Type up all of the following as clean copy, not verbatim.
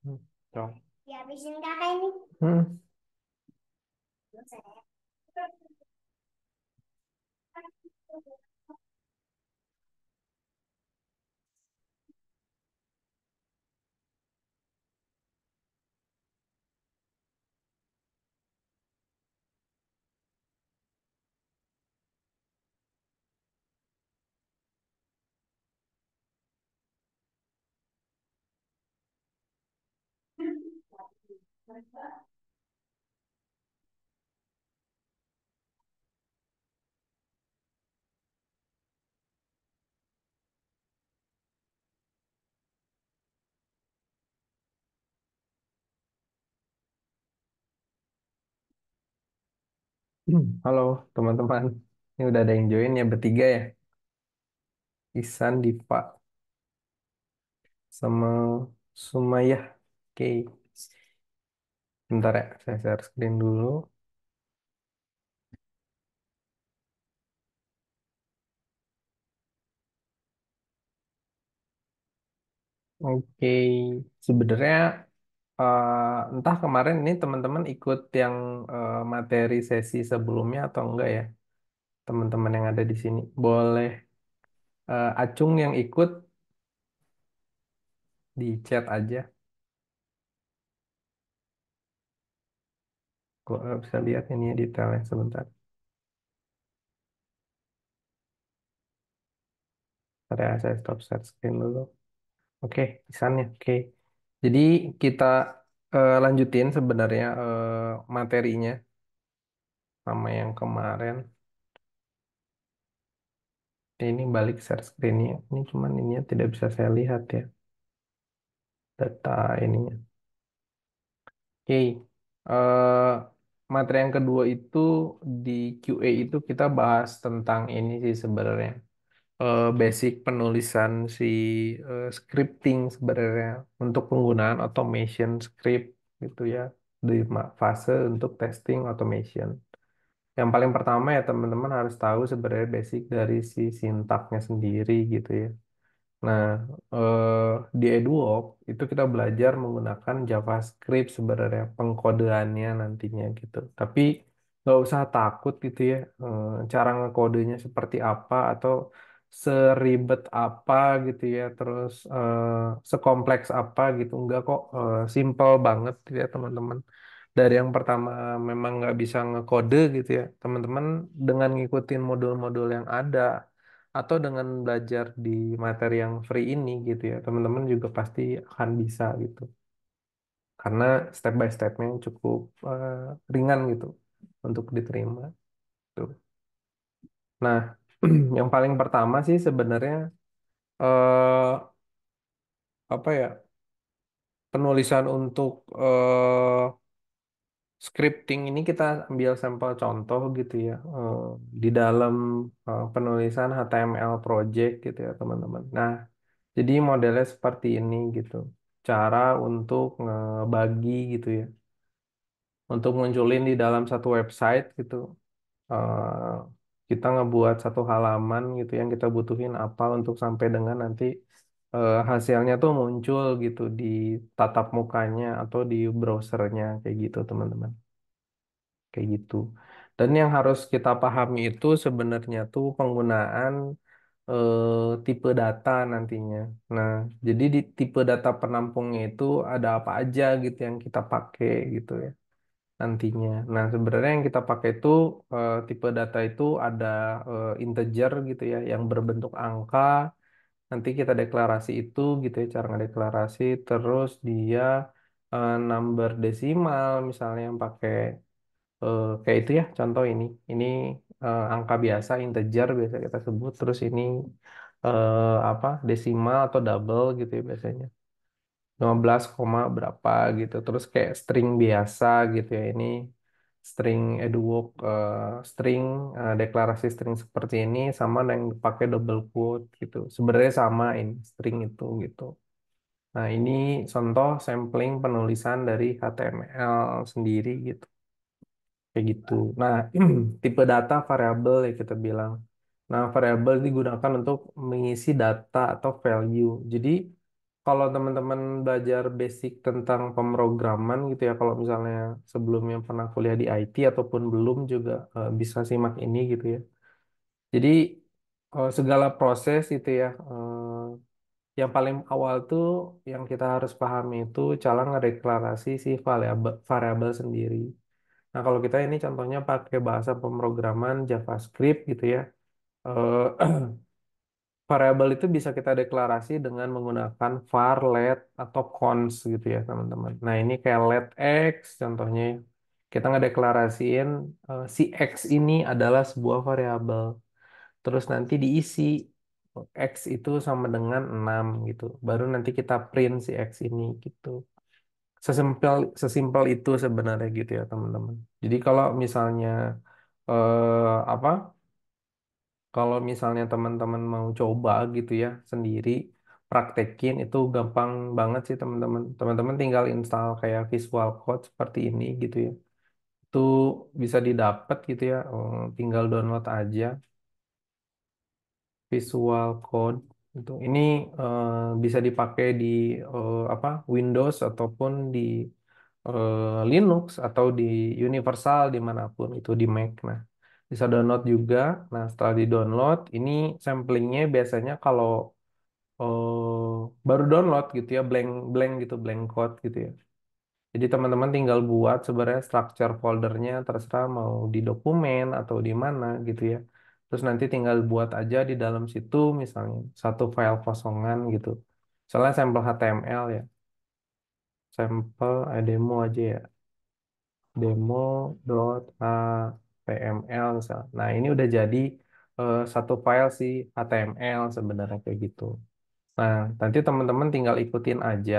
Hmm, Cong. Dihabisin kakak ini. Hmm. Halo teman-teman, ini udah ada yang join ya bertiga ya, Isan, Diva, sama Sumayah. Oke, bentar ya, saya share screen dulu. Oke, sebenarnya entah kemarin ini teman-teman ikut yang materi sesi sebelumnya atau enggak ya, teman-teman yang ada di sini. Boleh Acung yang ikut di chat aja. Kok bisa lihat ini ya detailnya sebentar. Bentar ya, saya stop share screen dulu. Oke, Isannya. Oke. Jadi kita lanjutin sebenarnya materinya sama yang kemarin. Ini balik share screen-nya. Ini cuman ini ya, tidak bisa saya lihat ya data ininya. Oke. eh, Materi yang kedua itu di QA itu kita bahas tentang ini sih sebenarnya. Basic penulisan si scripting sebenarnya untuk penggunaan automation script gitu ya di fase untuk testing automation. Yang paling pertama ya teman-teman harus tahu sebenarnya basic dari si sintaknya sendiri gitu ya. Nah, di EduOp itu kita belajar menggunakan JavaScript sebenarnya pengkodeannya nantinya gitu. Tapi nggak usah takut gitu ya, cara ngekodenya seperti apa atau seribet apa gitu ya, terus sekompleks apa gitu. Enggak kok, simple banget gitu ya teman-teman. Dari yang pertama memang nggak bisa ngekode gitu ya, teman-teman dengan ngikutin modul-modul yang ada atau dengan belajar di materi yang free ini gitu ya teman-teman juga pasti akan bisa gitu karena step by stepnya cukup ringan gitu untuk diterima tuh. Nah, yang paling pertama sih sebenarnya eh, apa ya, penulisan untuk scripting ini kita ambil sampel contoh gitu ya, di dalam penulisan HTML project gitu ya teman-teman. Nah, jadi modelnya seperti ini gitu. Cara untuk ngebagi gitu ya. Untuk munculin di dalam satu website gitu. eh, Kita ngebuat satu halaman gitu yang kita butuhin apa untuk sampai dengan nanti hasilnya tuh muncul gitu di tatap mukanya atau di browsernya kayak gitu teman-teman. Kayak gitu. Dan yang harus kita pahami itu sebenarnya tuh penggunaan tipe data nantinya. Nah, jadi di tipe data penampungnya itu ada apa aja gitu yang kita pakai gitu ya nantinya. Nah, sebenarnya yang kita pakai itu tipe data itu ada integer gitu ya yang berbentuk angka. Nanti kita deklarasi itu gitu ya cara ngedeklarasi. Terus dia number desimal misalnya yang pakai kayak itu ya contoh ini. Ini angka biasa integer biasa kita sebut. Terus ini apa desimal atau double gitu ya biasanya 15 koma berapa gitu. Terus kayak string biasa gitu ya. Ini string eduwalk, string deklarasi string seperti ini sama yang pakai double quote gitu. Sebenarnya sama ini string itu gitu. Nah, ini contoh sampling penulisan dari HTML sendiri gitu. Kayak gitu. Nah, tipe data variabel ya kita bilang. Nah, variabel digunakan untuk mengisi data atau value. Jadi kalau teman-teman belajar basic tentang pemrograman gitu ya, kalau misalnya sebelumnya pernah kuliah di IT ataupun belum juga bisa simak ini gitu ya. Jadi segala proses itu ya, yang paling awal tuh yang kita harus pahami itu cara ngedeklarasi si variabel variabel sendiri. Nah, kalau kita ini contohnya pakai bahasa pemrograman JavaScript gitu ya. eh, Variabel itu bisa kita deklarasi dengan menggunakan var, let, atau cons gitu ya teman-teman. Nah ini kayak let x contohnya. Kita ngedeklarasiin si x ini adalah sebuah variabel. Terus nanti diisi x itu sama dengan 6 gitu. Baru nanti kita print si x ini gitu. Sesimpel sesimpel itu sebenarnya gitu ya teman-teman. Jadi kalau misalnya apa? Kalau misalnya teman-teman mau coba gitu ya sendiri praktekin itu gampang banget sih teman-teman. Teman-teman tinggal install kayak Visual Code seperti ini gitu ya. Itu bisa didapat gitu ya. Tinggal download aja Visual Code. Itu ini bisa dipakai di apa Windows ataupun di Linux atau di Universal dimanapun itu di Mac. Nah, bisa download juga. Nah, setelah di-download, ini samplingnya biasanya kalau baru download gitu ya, blank blank gitu, blank code gitu ya. Jadi teman-teman tinggal buat sebenarnya structure foldernya terserah mau di dokumen atau di mana gitu ya. Terus nanti tinggal buat aja di dalam situ misalnya satu file kosongan gitu. Misalnya sampel HTML ya, sampel demo aja ya, demo.html misal. Nah ini udah jadi satu file si HTML sebenarnya kayak gitu. Nah nanti teman-teman tinggal ikutin aja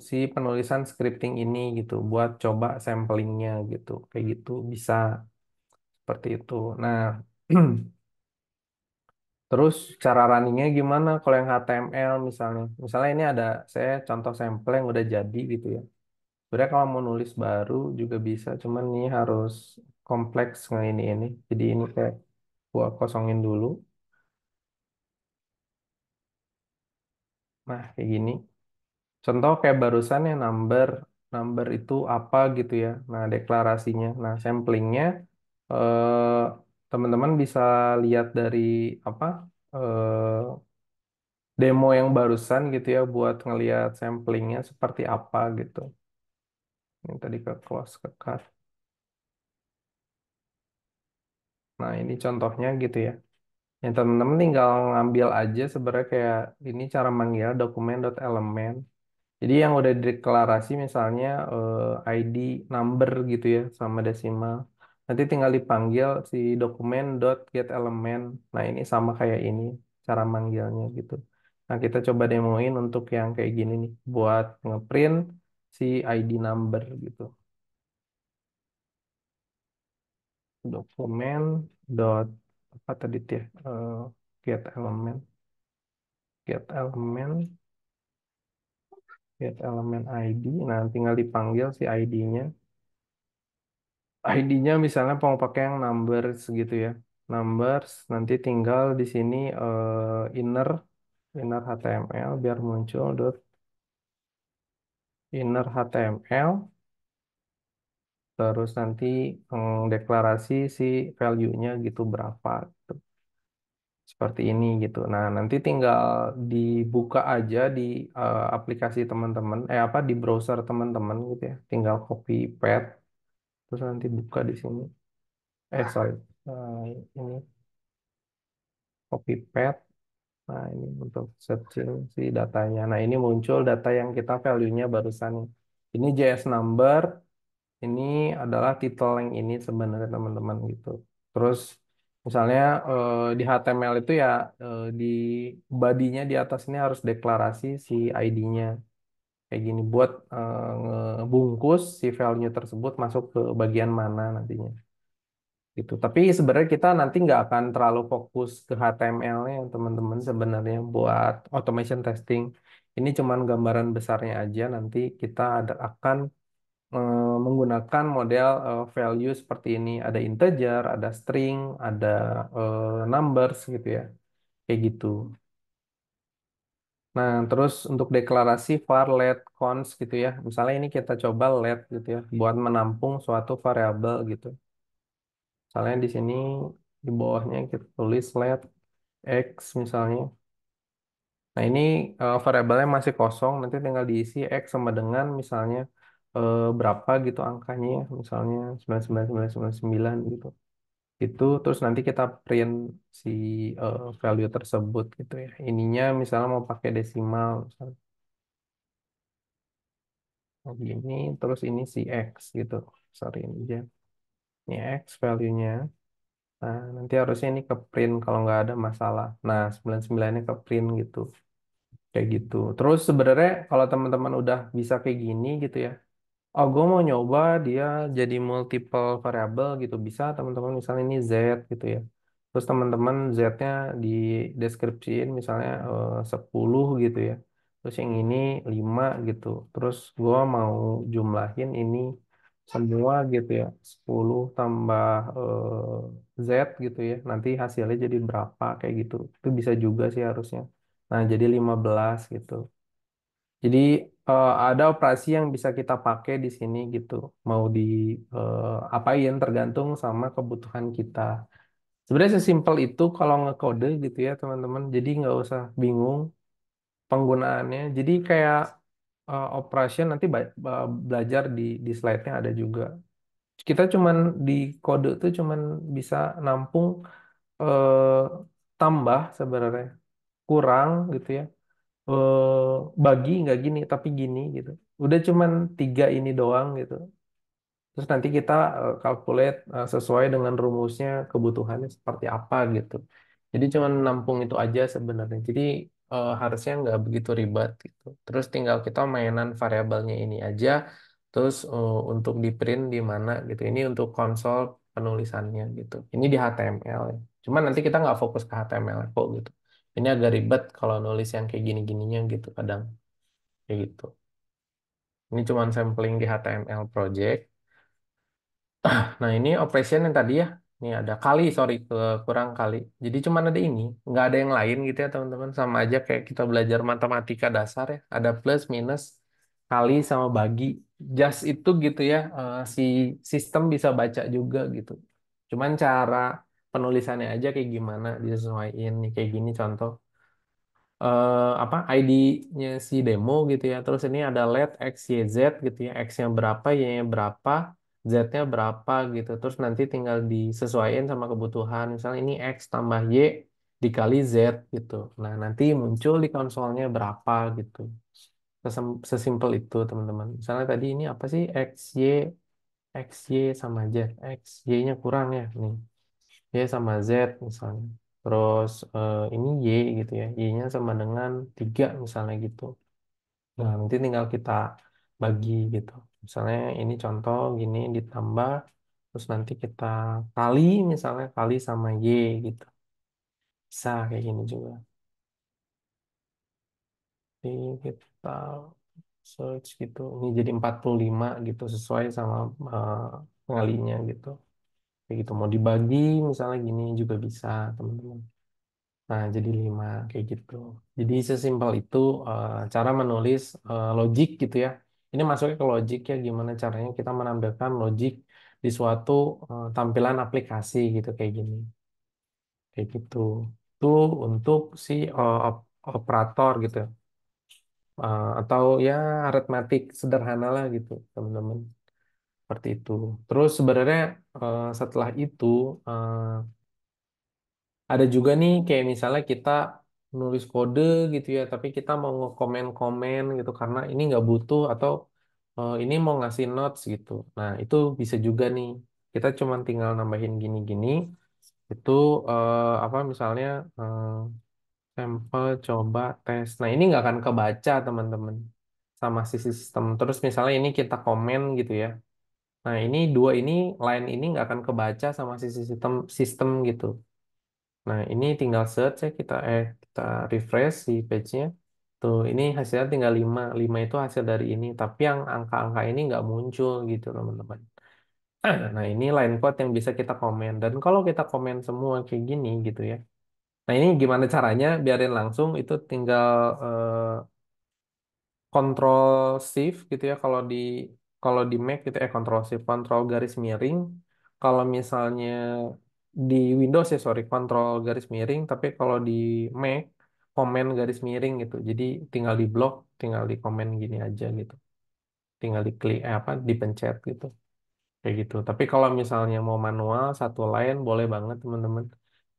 si penulisan scripting ini gitu buat coba samplingnya gitu kayak gitu bisa seperti itu. Nah terus cara runningnya gimana kalau yang HTML misalnya ini ada saya contoh sampel yang udah jadi gitu ya. Sebenarnya kalau mau nulis baru juga bisa cuman ini harus kompleks nggak ini jadi ini kayak gua kosongin dulu. Nah kayak gini. Contoh kayak barusan ya number, number itu apa gitu ya. Nah, deklarasinya. Nah, samplingnya eh, teman-teman bisa lihat dari apa demo yang barusan gitu ya buat ngelihat samplingnya seperti apa gitu. Ini tadi ke close ke cut. Nah, ini contohnya gitu ya. Yang teman-teman tinggal ngambil aja sebenarnya kayak ini cara manggil dokumen.element. Jadi yang udah deklarasi misalnya ID number gitu ya sama desimal. Nanti tinggal dipanggil si dokumen dot get element. Nah ini sama kayak ini cara manggilnya gitu. Nah kita coba demoin untuk yang kayak gini nih buat ngeprint si ID number gitu. Dokumen dot apa tadi tuh ya? Get element, get element, get element ID. Nah tinggal dipanggil si ID-nya. ID-nya misalnya mau pakai yang numbers gitu ya. Numbers nanti tinggal di sini inner HTML biar muncul dot inner HTML terus nanti deklarasi si value-nya gitu berapa gitu. Seperti ini gitu. Nah, nanti tinggal dibuka aja di aplikasi teman-teman apa di browser teman-teman gitu ya. Tinggal copy paste terus nanti buka di sini. Sorry. Ini copy paste. Nah, ini untuk searching si datanya. Nah, ini muncul data yang kita value-nya barusan. Ini JS number, ini adalah title yang ini sebenarnya teman-teman gitu. Terus misalnya di HTML itu ya di body-nya di atas ini harus deklarasi si ID-nya. Kayak gini buat ngebungkus si value tersebut masuk ke bagian mana nantinya gitu. Tapi sebenarnya kita nanti nggak akan terlalu fokus ke HTML-nya teman-teman sebenarnya buat automation testing. Ini cuman gambaran besarnya aja. Nanti kita akan menggunakan model value seperti ini. Ada integer, ada string, ada numbers gitu ya. Kayak gitu. Nah, terus untuk deklarasi var, let, cons gitu ya. Misalnya ini kita coba let gitu ya, buat menampung suatu variabel gitu. Misalnya di sini di bawahnya kita tulis let x misalnya. Nah, ini variabelnya masih kosong, nanti tinggal diisi x sama dengan misalnya berapa gitu angkanya, ya. Misalnya 99999 gitu. Itu terus nanti kita print si value tersebut gitu ya. Ininya misalnya mau pakai desimal, misalnya begini, terus ini si x gitu. Sorry ini aja. Ini x value-nya. Nah, nanti harusnya ini ke print kalau nggak ada masalah. Nah, 99-nya ke print gitu. Kayak gitu. Terus sebenarnya kalau teman-teman udah bisa kayak gini gitu ya. Oh, gue mau nyoba dia jadi multiple variable gitu. Bisa teman-teman misalnya ini Z gitu ya. Terus teman-teman Z-nya di deskripsiin misalnya 10 gitu ya. Terus yang ini 5 gitu. Terus gue mau jumlahin ini semua gitu ya. 10 tambah Z gitu ya. Nanti hasilnya jadi berapa kayak gitu. Itu bisa juga sih harusnya. Nah, jadi 15 gitu. Jadi ada operasi yang bisa kita pakai di sini gitu. Mau di apain tergantung sama kebutuhan kita. Sebenarnya sesimpel itu kalau ngekode gitu ya teman-teman. Jadi nggak usah bingung penggunaannya. Jadi kayak operation nanti belajar di slide-nya ada juga. Kita cuman di kode tuh cuman bisa nampung eh, tambah sebenarnya kurang gitu ya, bagi nggak gini tapi gini gitu. Udah cuman tiga ini doang gitu. Terus nanti kita calculate sesuai dengan rumusnya kebutuhannya seperti apa gitu. Jadi cuman nampung itu aja sebenarnya. Jadi harusnya nggak begitu ribet gitu. Terus tinggal kita mainan variabelnya ini aja. Terus untuk di print di mana gitu. Ini untuk konsol penulisannya gitu. Ini di HTML ya. Cuman nanti kita nggak fokus ke HTML kok gitu. Ini agak ribet kalau nulis yang kayak gini-gininya gitu kadang kayak gitu. Ini cuman sampling di HTML project. Nah, ini operation yang tadi ya. Ini ada kali, sorry, kurang kali. Jadi cuman ada ini, nggak ada yang lain gitu ya teman-teman. Sama aja kayak kita belajar matematika dasar ya. Ada plus, minus, kali sama bagi. Just itu gitu ya. Si sistem bisa baca juga gitu. Cuman cara penulisannya aja kayak gimana disesuaikan nih kayak gini contoh apa ID-nya si demo gitu ya. Terus ini ada let x y z gitu ya. X-nya berapa, Y-nya berapa, Z-nya berapa gitu. Terus nanti tinggal disesuaikan sama kebutuhan. Misalnya ini X tambah Y dikali Z gitu. Nah, nanti muncul di konsolnya berapa gitu. Sesimpel itu, teman-teman. Misalnya tadi ini apa sih X, Y sama Z. X, Y-nya kurang ya nih. Y sama Z misalnya. Terus ini Y gitu ya. Y-nya sama dengan 3 misalnya gitu. Nah, nanti tinggal kita bagi gitu. Misalnya ini contoh gini ditambah. Terus nanti kita kali misalnya kali sama Y gitu. Bisa kayak gini juga. Jadi kita search gitu. Ini jadi 45 gitu sesuai sama pengalinya gitu. Kayak gitu. Mau dibagi misalnya gini juga bisa teman-teman. Nah, jadi 5 kayak gitu. Jadi sesimpel itu cara menulis logik gitu ya. Ini masuknya ke logik ya, gimana caranya kita menampilkan logik di suatu tampilan aplikasi gitu kayak gini. Kayak gitu. Itu untuk si operator gitu. Atau ya aritmatik sederhana lah gitu, teman-teman. Seperti itu. Terus sebenarnya setelah itu eh, ada juga nih kayak misalnya kita nulis kode gitu ya, tapi kita mau ngekomen-komen gitu karena ini nggak butuh atau ini mau ngasih notes gitu. Nah, itu bisa juga nih. Kita cuma tinggal nambahin gini-gini. Itu apa misalnya sampel coba tes. Nah, ini nggak akan kebaca teman-teman sama si sistem. Terus misalnya ini kita komen gitu ya. Nah, ini dua ini line ini nggak akan kebaca sama si sistem sistem gitu. Nah, ini tinggal search ya kita refresh si page-nya. Tuh, ini hasilnya tinggal 5. 5 itu hasil dari ini, tapi yang angka-angka ini nggak muncul gitu, teman-teman. Nah, ini line code yang bisa kita komen. Dan kalau kita komen semua kayak gini gitu ya. Nah, ini gimana caranya biarin langsung itu tinggal Control Shift gitu ya kalau di Mac gitu Control Shift Control garis miring. Kalau misalnya di Windows ya sorry Control garis miring, tapi kalau di Mac Command garis miring gitu. Jadi tinggal di blok, tinggal di komen gini aja gitu. Tinggal diklik dipencet gitu. Kayak gitu. Tapi kalau misalnya mau manual satu line boleh banget teman-teman.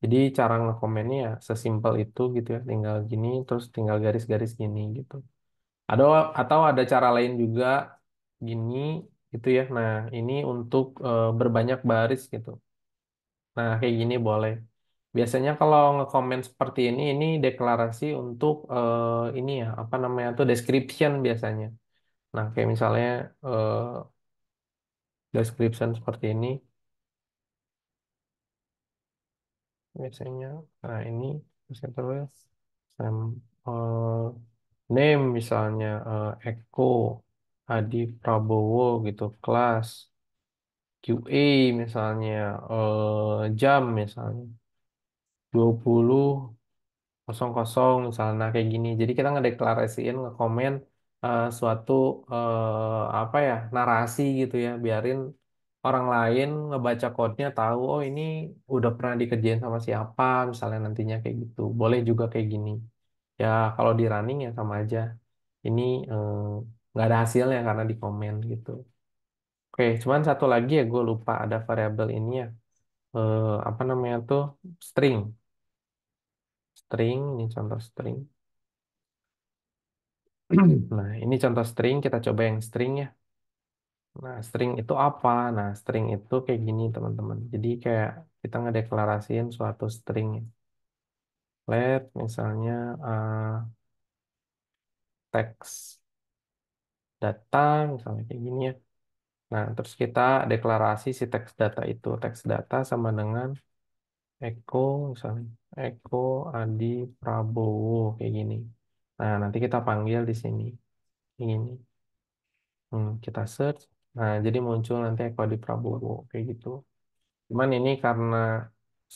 Jadi cara ngekomennya ya sesimpel itu gitu ya. Tinggal gini terus tinggal garis-garis gini gitu. Ada atau ada cara lain juga gini gitu ya. Nah, ini untuk berbanyak baris gitu. Nah, kayak gini boleh. Biasanya kalau ngekomen seperti ini deklarasi untuk ini ya, apa namanya tuh description biasanya. Nah, kayak misalnya eh, description seperti ini biasanya. Nah, ini bisa terus name misalnya Eko Adi Prabowo gitu kelas. QA misalnya jam misalnya 20.00 misalnya nah, kayak gini. Jadi kita ngedeklarasiin ngekomen suatu apa ya narasi gitu ya biarin orang lain ngebaca code-nya tahu oh ini udah pernah dikerjain sama siapa misalnya nantinya kayak gitu. Boleh juga kayak gini. Ya kalau di running ya sama aja. Ini eh, nggak ada hasilnya karena di komen gitu. Oke, cuman satu lagi ya gue lupa ada variabel ini ya. Apa namanya tuh string string ini contoh string. Nah ini contoh string kita coba yang string ya. Nah string itu apa? Nah string itu kayak gini teman-teman, jadi kayak kita ngedeklarasiin suatu string ya. Let misalnya teks data misalnya kayak gini ya. Nah terus kita deklarasi si teks data itu teks data sama dengan Eko misalnya Eko Adi Prabowo kayak gini. Nah nanti kita panggil di sini ini. Kita search. Nah, jadi muncul nanti Eko di Prabowo kayak gitu. Cuman ini karena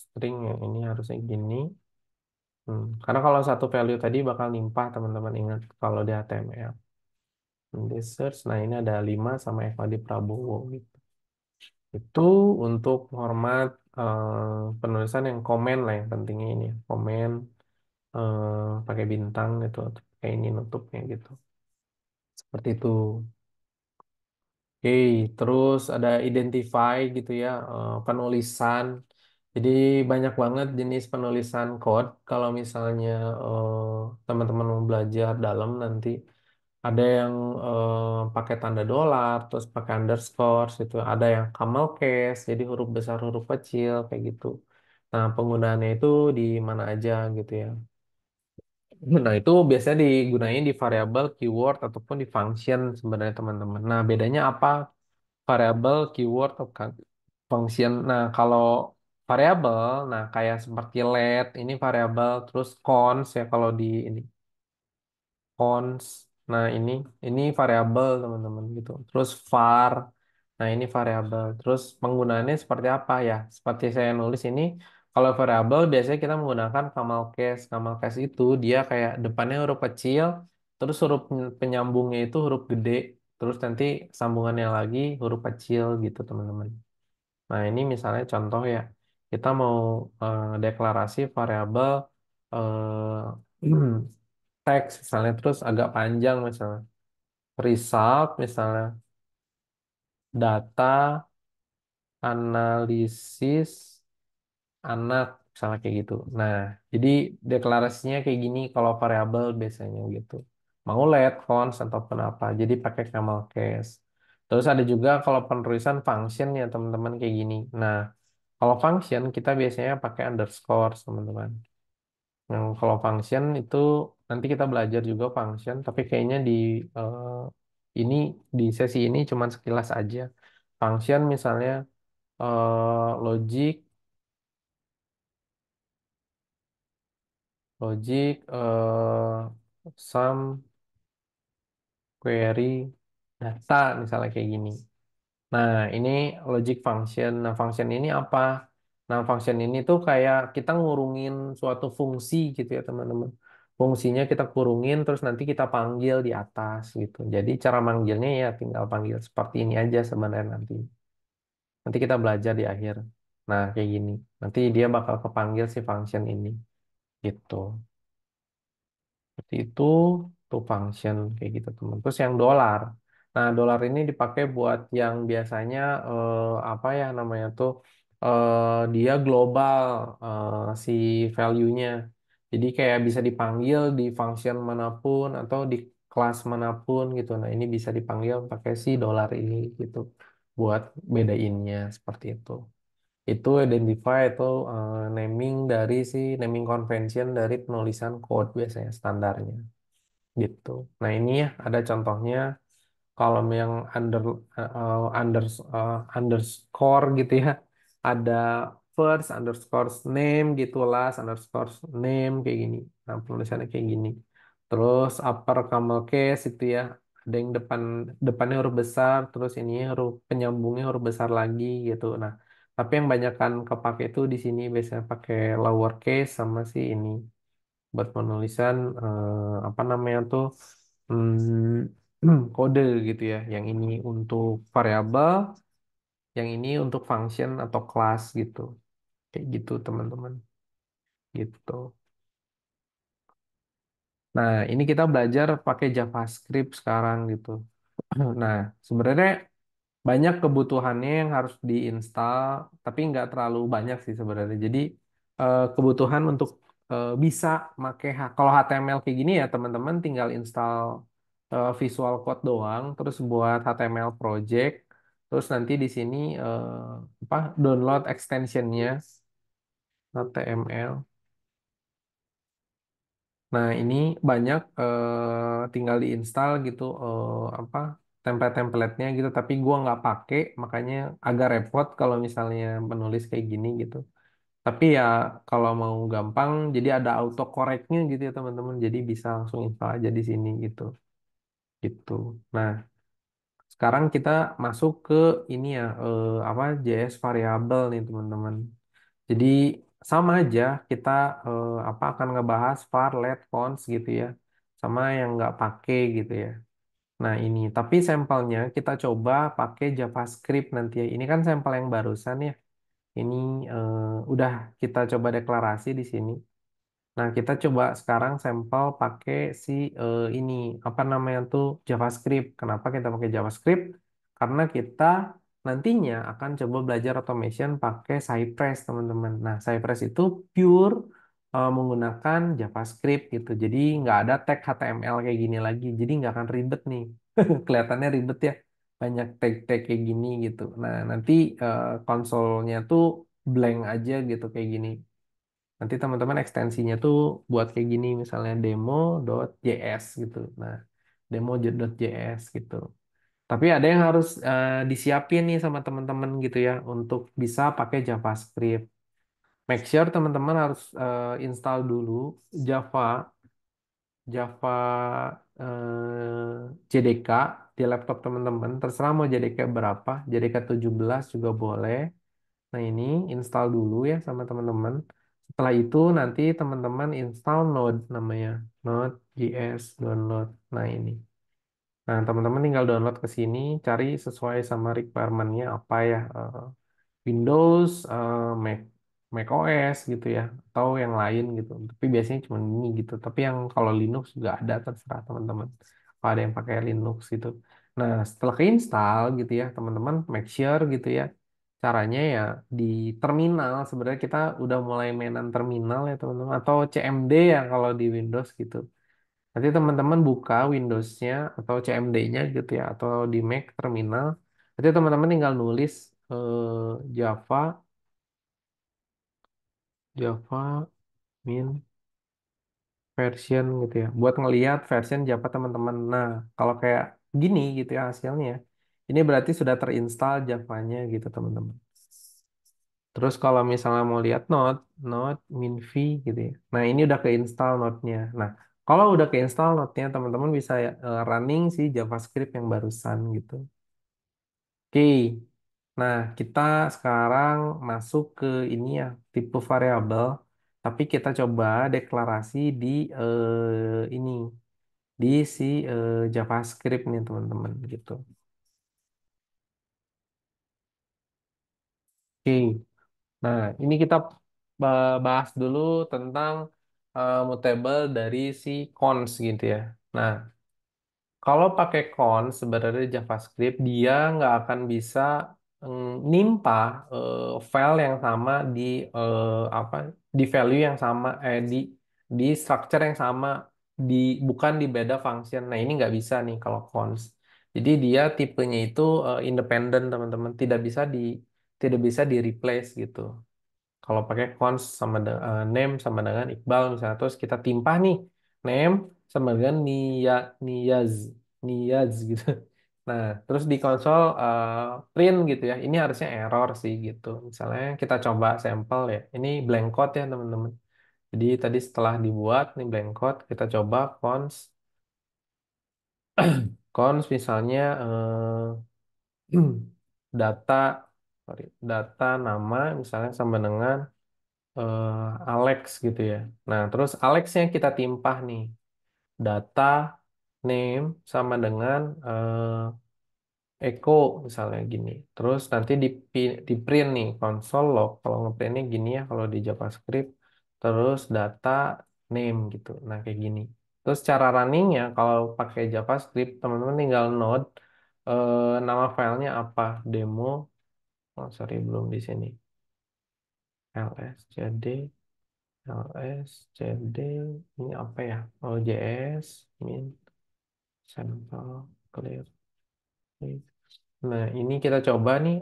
string ya, ini harusnya gini. Karena kalau satu value tadi bakal nimpah teman-teman ingat kalau di HTML. Di search, nah ini ada 5 sama Eko di Prabowo gitu. Itu untuk format penulisan yang komen lah yang pentingnya ini. Komen pakai bintang gitu, atau kayak ini nutupnya gitu. Seperti itu. Oke, terus ada identify gitu ya, penulisan. Jadi banyak banget jenis penulisan code. Kalau misalnya teman-teman mau belajar dalam nanti ada yang pakai tanda dolar, terus pakai underscore gitu. Ada yang camel case, jadi huruf besar huruf kecil kayak gitu. Nah penggunaannya itu di mana aja gitu ya. Nah itu biasanya digunain di variabel, keyword ataupun di function sebenarnya teman-teman. Nah bedanya apa? Variabel, keyword, atau function. Nah, kalau variabel, nah kayak seperti let, ini variabel, terus cons ya kalau di ini cons. Nah, ini variabel teman-teman gitu. Terus var. Nah, ini variabel. Terus penggunaannya seperti apa ya? Seperti saya nulis ini, kalau variabel biasanya kita menggunakan camel case. Camel case itu dia kayak depannya huruf kecil, terus huruf penyambungnya itu huruf gede, terus nanti sambungannya lagi huruf kecil gitu, teman-teman. Nah, ini misalnya contoh ya. Kita mau deklarasi variabel teks misalnya terus agak panjang misalnya. Result misalnya data analisis anak misalnya kayak gitu. Nah, jadi deklarasinya kayak gini kalau variabel biasanya gitu. Mau let, const ataupun apa. Jadi pakai camel case. Terus ada juga kalau penulisan function ya teman-teman kayak gini. Nah, kalau function kita biasanya pakai underscore teman-teman. Yang kalau function itu nanti kita belajar juga function, tapi kayaknya di eh, ini di sesi ini cuman sekilas aja. Function misalnya logic, some query data misalnya kayak gini. Nah, ini logic function. Nah, function ini apa? Nah, function ini tuh kayak kita ngurungin suatu fungsi gitu ya teman-teman. Fungsinya kita kurungin terus nanti kita panggil di atas gitu. Jadi cara manggilnya ya tinggal panggil seperti ini aja sebenarnya nanti. Nanti kita belajar di akhir. Nah, kayak gini. Nanti dia bakal kepanggil si function ini gitu. Seperti itu tuh function kayak gitu teman. Terus yang dolar. Nah, dolar ini dipakai buat yang biasanya apa ya namanya tuh dia global si value-nya. Jadi kayak bisa dipanggil di function manapun atau di kelas manapun gitu. Nah, ini bisa dipanggil pakai si dolar ini gitu buat bedainnya seperti itu. Itu identify atau naming dari si naming convention dari penulisan code biasanya standarnya gitu. Nah ini ya ada contohnya kalau yang underscore gitu ya ada first underscore name gitu last underscore name kayak gini. Nah penulisannya kayak gini. Terus upper camel case itu ya ada yang depannya huruf besar terus ini huruf penyambungnya huruf besar lagi gitu. Nah tapi yang banyakkan kepake itu di sini biasanya pakai lower case sama si ini buat penulisan apa namanya tuh kode gitu ya. Yang ini untuk variabel, yang ini untuk function atau kelas gitu. Kayak gitu teman-teman. Gitu. Nah, ini kita belajar pakai JavaScript sekarang gitu. Nah, sebenarnya banyak kebutuhannya yang harus diinstal, tapi nggak terlalu banyak sih sebenarnya. Jadi kebutuhan untuk bisa pakai kalau HTML kayak gini ya teman-teman tinggal install Visual Code doang, terus buat HTML project, terus nanti di sini apa download extensionnya HTML. Nah, ini banyak tinggal diinstal gitu apa template-templatenya gitu, tapi gua nggak pakai, makanya agak repot kalau misalnya menulis kayak gini gitu. Tapi ya kalau mau gampang, jadi ada autocorrectnya gitu ya teman-teman, jadi bisa langsung install aja di sini gitu, gitu. Nah, sekarang kita masuk ke ini ya apa JS variabel nih teman-teman. Jadi sama aja kita apa akan ngebahas var, let, const gitu ya. Sama yang nggak pakai gitu ya. Nah ini, tapi sampelnya kita coba pakai JavaScript nanti ya. Ini kan sampel yang barusan ya. Ini udah kita coba deklarasi di sini. Nah, kita coba sekarang sampel pakai si ini apa namanya tuh JavaScript. Kenapa kita pakai JavaScript? Karena kita nantinya akan coba belajar automation pakai Cypress, teman-teman. Nah, Cypress itu pure menggunakan JavaScript gitu. Jadi nggak ada tag HTML kayak gini lagi. Jadi nggak akan ribet nih. Kelihatannya ribet ya. Banyak tag-tag kayak gini gitu. Nah, nanti konsolnya tuh blank aja gitu kayak gini. Nanti teman-teman ekstensinya tuh buat kayak gini misalnya demo.js gitu. Nah, demo.js gitu. Tapi ada yang harus disiapin nih sama teman-teman gitu ya untuk bisa pakai JavaScript. Make sure teman-teman harus install dulu Java Java JDK di laptop teman-teman. Terserah mau JDK berapa, JDK 17 juga boleh. Nah, ini install dulu ya sama teman-teman. Setelah itu nanti teman-teman install Node namanya. Node.js download. Nah, ini. Nah, teman-teman tinggal download ke sini, cari sesuai sama requirement-nya apa ya. Windows, Mac, Mac OS gitu ya, atau yang lain gitu. Tapi biasanya cuma ini gitu. Tapi yang kalau Linux juga ada terserah teman-teman. Kalau ada yang pakai Linux gitu. Nah, setelah keinstall gitu ya, teman-teman make sure gitu ya. Caranya ya di terminal sebenarnya kita udah mulai mainan terminal ya teman-teman atau CMD ya kalau di Windows gitu. Nanti teman-teman buka Windows-nya atau CMD-nya gitu ya atau di Mac terminal. Nanti teman-teman tinggal nulis Java Java min version gitu ya. Buat ngelihat version Java teman-teman. Nah, kalau kayak gini gitu ya hasilnya. Ini berarti sudah terinstall Java-nya gitu teman-teman. Terus kalau misalnya mau lihat Node minv gitu ya. Nah, ini udah keinstall Node-nya. Nah, kalau udah keinstall Node-nya, teman-teman bisa running si JavaScript yang barusan gitu. Oke. Nah, kita sekarang masuk ke ini ya, tipe variabel. Tapi kita coba deklarasi di ini, di si JavaScript nih teman-teman gitu. Oke, nah ini kita bahas dulu tentang mutable dari si cons gitu ya. Nah, kalau pakai cons sebenarnya JavaScript dia nggak akan bisa nimpa file yang sama di apa di value yang sama di structure yang sama di bukan di beda function. Nah ini nggak bisa nih kalau cons. Jadi dia tipenya itu independen teman-teman, tidak bisa di replace gitu. Kalau pakai cons name sama dengan Iqbal misalnya, terus kita timpah nih name sama dengan Niyaz, Niyaz gitu. Nah, terus di konsol print gitu ya. Ini harusnya error sih gitu. Misalnya kita coba sampel ya. Ini blank code ya teman-teman. Jadi tadi setelah dibuat nih blank code, kita coba cons misalnya data sorry, data nama misalnya sama dengan Alex gitu ya. Nah, terus Alexnya kita timpah nih. Data name sama dengan echo misalnya gini. Terus nanti di print nih console log. Kalau ngeprintnya gini ya kalau di JavaScript. Terus data name gitu. Nah, kayak gini. Terus cara runningnya kalau pakai JavaScript teman-teman tinggal node nama filenya apa? Demo. Oh, sorry belum di sini. LSJD LSCD ini apa ya? Oh, JS min sampel clear. Nah, ini kita coba nih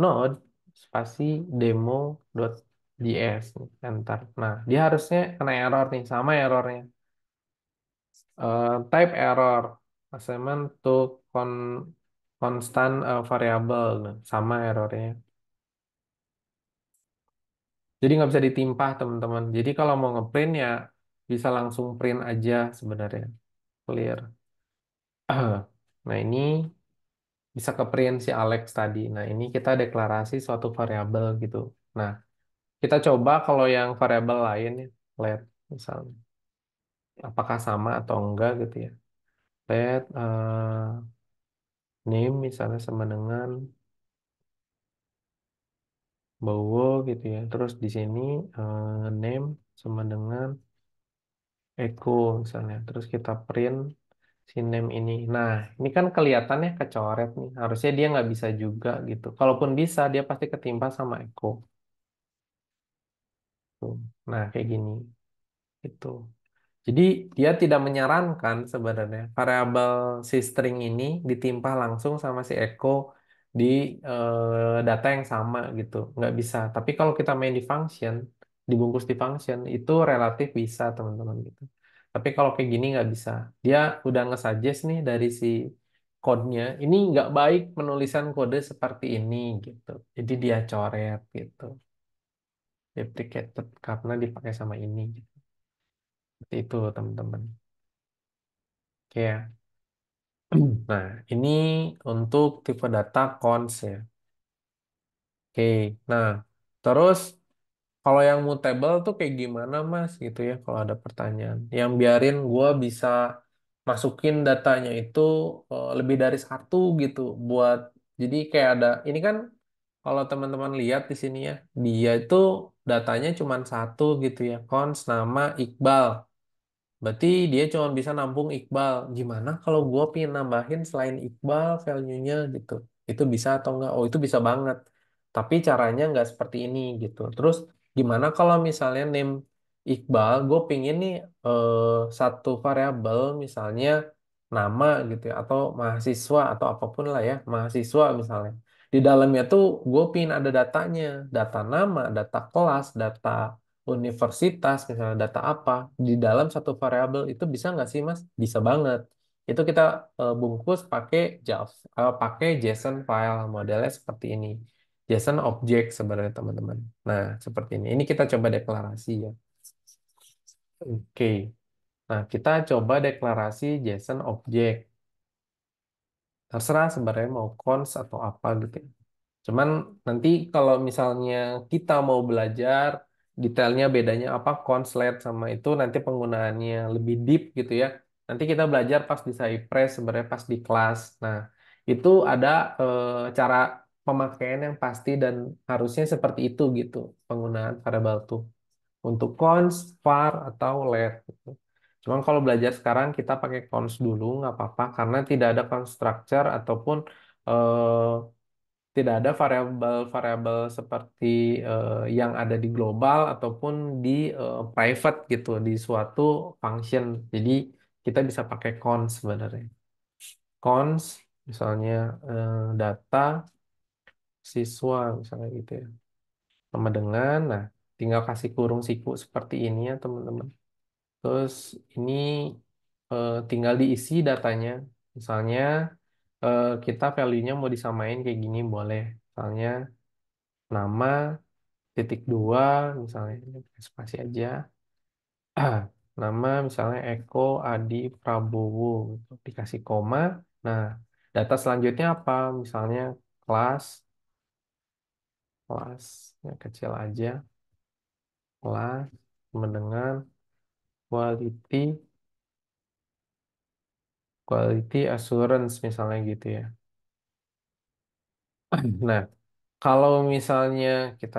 node spasi demo.js nih, enter. Nah, dia harusnya kena error nih, sama errornya. Type error assignment to con constant variable, nah, sama errornya. Jadi nggak bisa ditimpah teman-teman. Jadi kalau mau ngeprint ya bisa langsung print aja sebenarnya. Clear. Nah, ini bisa ke print si Alex tadi. Nah, ini kita deklarasi suatu variabel gitu. Nah, kita coba kalau yang variabel lain ya, let misalnya, apakah sama atau enggak gitu ya. Let name misalnya sama dengan Bowo gitu ya. Terus di sini name sama dengan Echo misalnya. Terus kita print si name ini. Nah, ini kan kelihatannya kecoret nih. Harusnya dia nggak bisa juga gitu. Kalaupun bisa, dia pasti ketimpa sama Echo. Tuh. Nah, kayak gini. Itu. Jadi dia tidak menyarankan sebenarnya variabel si string ini ditimpa langsung sama si echo di data yang sama gitu. Nggak bisa. Tapi kalau kita main di function, dibungkus di function, itu relatif bisa teman-teman gitu. Tapi kalau kayak gini nggak bisa. Dia udah nge-suggest nih dari si code-nya, ini nggak baik penulisan kode seperti ini gitu. Jadi dia coret gitu. Deprecated karena dipakai sama ini. Gitu. Seperti itu teman-teman. Oke ya. Nah, ini untuk tipe data cons ya. Oke, nah terus kalau yang mutable tuh kayak gimana Mas gitu ya kalau ada pertanyaan. Yang biarin gua bisa masukin datanya itu lebih dari satu gitu buat jadi kayak ada ini kan kalau teman-teman lihat di sini ya dia itu datanya cuma satu gitu ya cons nama Iqbal. Berarti dia cuma bisa nampung Iqbal. Gimana kalau gue pengen nambahin selain Iqbal value-nya gitu. Itu bisa atau enggak? Oh itu bisa banget. Tapi caranya nggak seperti ini gitu. Terus gimana kalau misalnya name Iqbal, gue pengen nih satu variabel misalnya nama gitu ya. Atau mahasiswa atau apapun lah ya. Mahasiswa misalnya. Di dalamnya tuh gue pengen ada datanya. Data nama, data kelas, data universitas, misalnya data apa, di dalam satu variabel itu bisa nggak sih, Mas? Bisa banget. Itu kita bungkus pakai Java, pakai JSON file modelnya seperti ini. JSON object sebenarnya teman-teman. Nah, seperti ini. Ini kita coba deklarasi ya. Oke. Nah, kita coba deklarasi JSON object. Terserah sebenarnya mau cons atau apa gitu ya. Cuman nanti kalau misalnya kita mau belajar detailnya bedanya apa Konslet sama itu nanti penggunaannya lebih deep gitu ya. Nanti kita belajar pas di Cypress sebenarnya pas di kelas. Nah, itu ada cara pemakaian yang pasti dan harusnya seperti itu gitu penggunaan variabel tuh untuk cons, var atau let gitu. Cuman kalau belajar sekarang kita pakai cons dulu nggak apa-apa karena tidak ada constructor ataupun eh, tidak ada variabel-variabel seperti yang ada di global ataupun di private gitu di suatu function. Jadi kita bisa pakai cons sebenarnya. Cons misalnya data siswa misalnya gitu ya. Sama dengan, nah tinggal kasih kurung siku seperti ini ya teman-teman. Terus ini tinggal diisi datanya. Misalnya kita value-nya mau disamain kayak gini boleh. Misalnya nama titik dua misalnya ini spasi aja. Nama misalnya Eko Adi Prabowo gitu. Dikasih koma. Nah, data selanjutnya apa? Misalnya kelas, kelas yang kecil aja, kelas mendengar quality, quality assurance misalnya gitu ya. Nah, kalau misalnya kita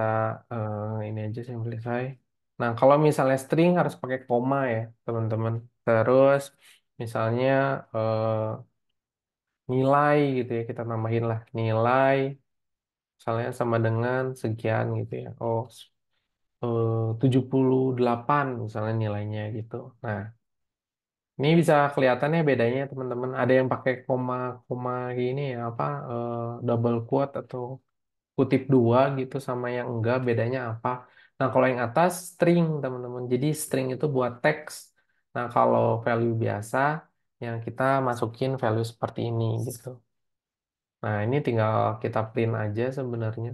ini aja sih yang selesai. Nah, kalau misalnya string harus pakai koma ya, teman-teman. Terus misalnya nilai gitu ya, kita nambahin lah nilai misalnya sama dengan sekian gitu ya. 78 misalnya nilainya gitu. Nah, ini bisa kelihatannya bedanya teman-teman. Ada yang pakai koma-koma gini ya, apa double quote atau kutip dua gitu sama yang enggak bedanya apa. Nah, kalau yang atas string teman-teman. Jadi string itu buat teks. Nah, kalau value biasa yang kita masukin value seperti ini gitu. Nah, ini tinggal kita print aja sebenarnya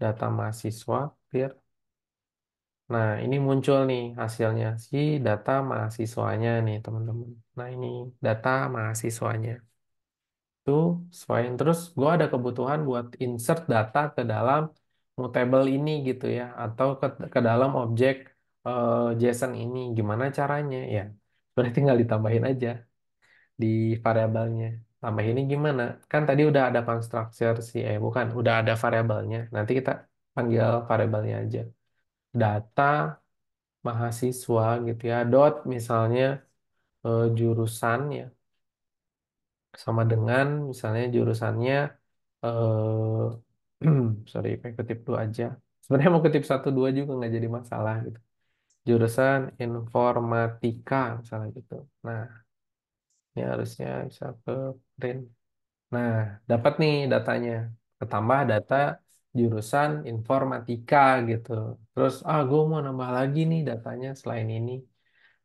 data mahasiswa clear. Nah, ini muncul nih hasilnya si data mahasiswanya nih teman-teman. Nah, ini data mahasiswanya. Tuh, sesuaiin. Terus gue ada kebutuhan buat insert data ke dalam mutable ini gitu ya. Atau ke dalam objek JSON ini. Gimana caranya? Ya, berarti tinggal ditambahin aja di variabelnya. Tambah ini gimana? Kan tadi udah ada constructor si, bukan, udah ada variabelnya. Nanti kita panggil variabelnya aja. Data mahasiswa gitu ya. Dot misalnya jurusan ya. Sama dengan misalnya jurusannya sorry pakai kutip dua aja sebenarnya mau kutip satu dua juga nggak jadi masalah gitu jurusan informatika misalnya gitu nah ini harusnya bisa ke print nah dapat nih datanya ketambah data jurusan informatika gitu terus gue mau nambah lagi nih datanya selain ini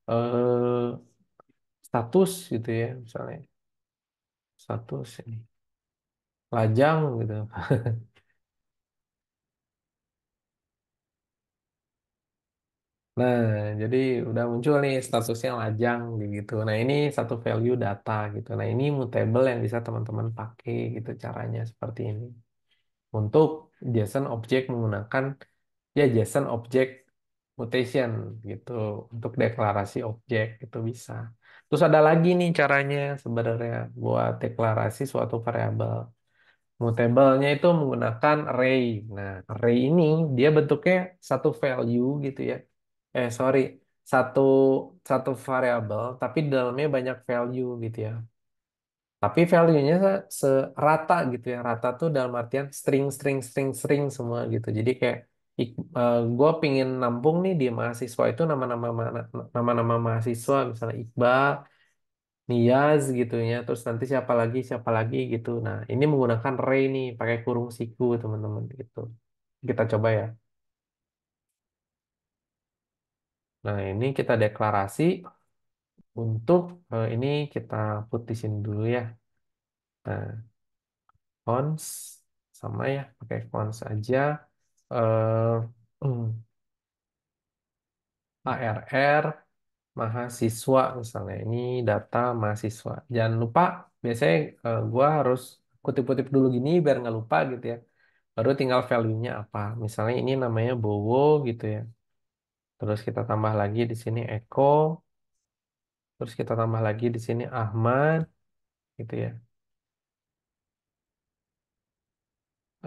eh status gitu ya misalnya status ini lajang gitu. Nah, jadi udah muncul nih statusnya lajang gitu. Nah, ini satu value data gitu. Nah, ini mutable yang bisa teman-teman pakai gitu caranya seperti ini. Untuk JSON object menggunakan ya JSON object mutation gitu. Untuk deklarasi objek itu bisa. Terus ada lagi nih caranya sebenarnya buat deklarasi suatu variabel. Mutable-nya itu menggunakan array. Nah, array ini dia bentuknya satu value gitu ya. Sorry, satu satu variabel, tapi di dalamnya banyak value gitu ya. Tapi value-nya serata gitu ya. Rata tuh dalam artian string, string, string, string semua gitu. Jadi kayak gue pingin nampung nih di mahasiswa itu nama-nama mahasiswa, misalnya Iqbal, Niaz gitu ya. Terus nanti siapa lagi gitu. Nah, ini menggunakan array nih, pakai kurung siku teman-teman gitu. Kita coba ya. Nah, ini kita deklarasi. Untuk ini kita putisin dulu ya. Nah, fonts sama ya, pakai fonts aja. Eh, ARR mahasiswa misalnya ini data mahasiswa. Jangan lupa, biasanya gua harus kutip-kutip dulu gini biar nggak lupa gitu ya. baru tinggal value-nya apa. Misalnya ini namanya Bowo gitu ya. Terus kita tambah lagi di sini Eko, terus kita tambah lagi di sini Ahmad gitu ya.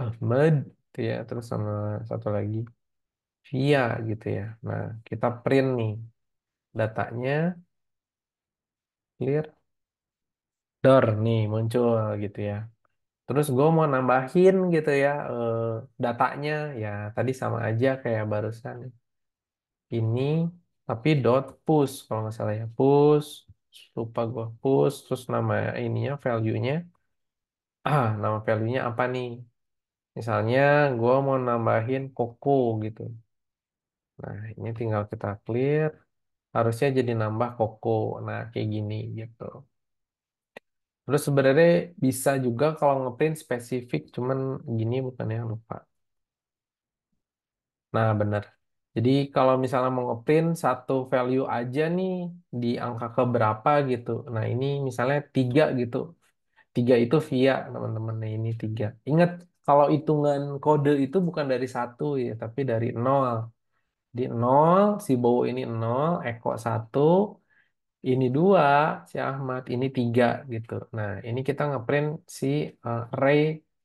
Ahmad gitu ya. Terus sama satu lagi Via gitu ya. Nah, kita print nih datanya clear door nih muncul gitu ya. Terus gue mau nambahin gitu ya datanya ya tadi sama aja kayak barusan ini tapi dot push kalau nggak salah ya push lupa gue push terus nama ininya value-nya nama value-nya apa nih misalnya gue mau nambahin koko gitu nah ini tinggal kita clear harusnya jadi nambah koko nah kayak gini gitu terus sebenarnya bisa juga kalau ngeprint spesifik cuman gini bukannya lupa. Nah, benar. Jadi kalau misalnya mau ngeprint satu value aja nih di angka keberapa gitu. Nah, ini misalnya 3 gitu. 3 itu via teman-teman. Nah, ini 3. Ingat, kalau hitungan kode itu bukan dari satu ya, tapi dari nol. Di nol, si Bowo ini nol, Eko satu, ini dua, si Ahmad, ini 3 gitu. Nah, ini kita ngeprint si array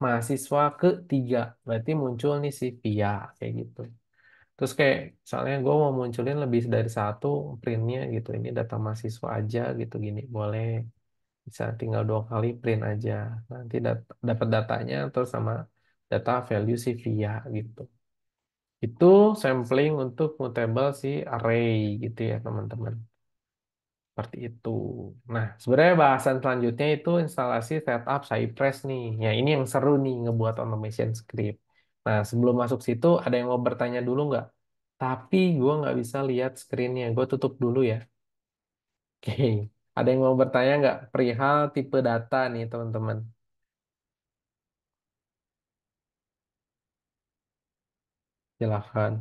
mahasiswa ketiga. Berarti muncul nih si via, kayak gitu. Terus kayak soalnya gue mau munculin lebih dari satu printnya gitu. Ini data mahasiswa aja gitu gini. Boleh bisa tinggal 2 kali print aja. Nanti dapat datanya terus sama data value si via gitu. Itu sampling untuk mutable si array gitu ya teman-teman. Seperti itu. Nah, sebenarnya bahasan selanjutnya itu instalasi setup Cypress nih. Ya, ini yang seru nih ngebuat automation script. Nah, sebelum masuk situ, ada yang mau bertanya dulu nggak? Tapi gue nggak bisa lihat screen-nya. Gue tutup dulu ya. Oke. Ada yang mau bertanya nggak? Perihal tipe data nih, teman-teman. Silahkan.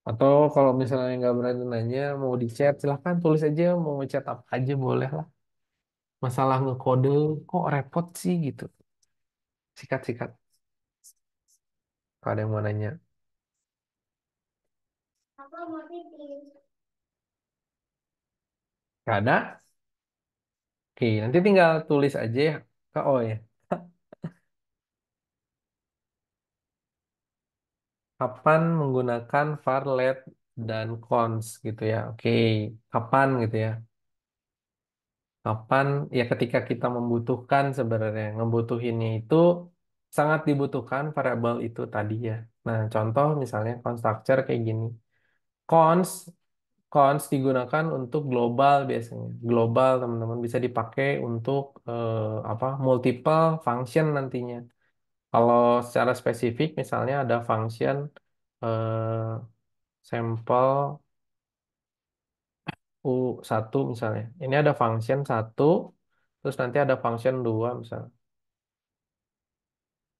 Atau kalau misalnya nggak berani nanya, mau di chat, silahkan tulis aja. Mau chat apa aja boleh lah. Masalah ngekode, kok repot sih gitu. Sikat-sikat. Kalau ada yang mau nanya. Nggak ada? Oke, nanti tinggal tulis aja ya. Oh ya, kapan menggunakan var let dan cons gitu ya. Oke, kapan gitu ya. Kapan ya ketika kita membutuhkan sebenarnya. Ngebutuhinnya itu sangat dibutuhkan variabel itu tadi ya. Nah, contoh misalnya constructor kayak gini. Cons cons digunakan untuk global biasanya. Global teman-teman bisa dipakai untuk apa? Multiple function nantinya. Kalau secara spesifik, misalnya ada function sampel U1 misalnya. Ini ada function satu, terus nanti ada function 2 misalnya.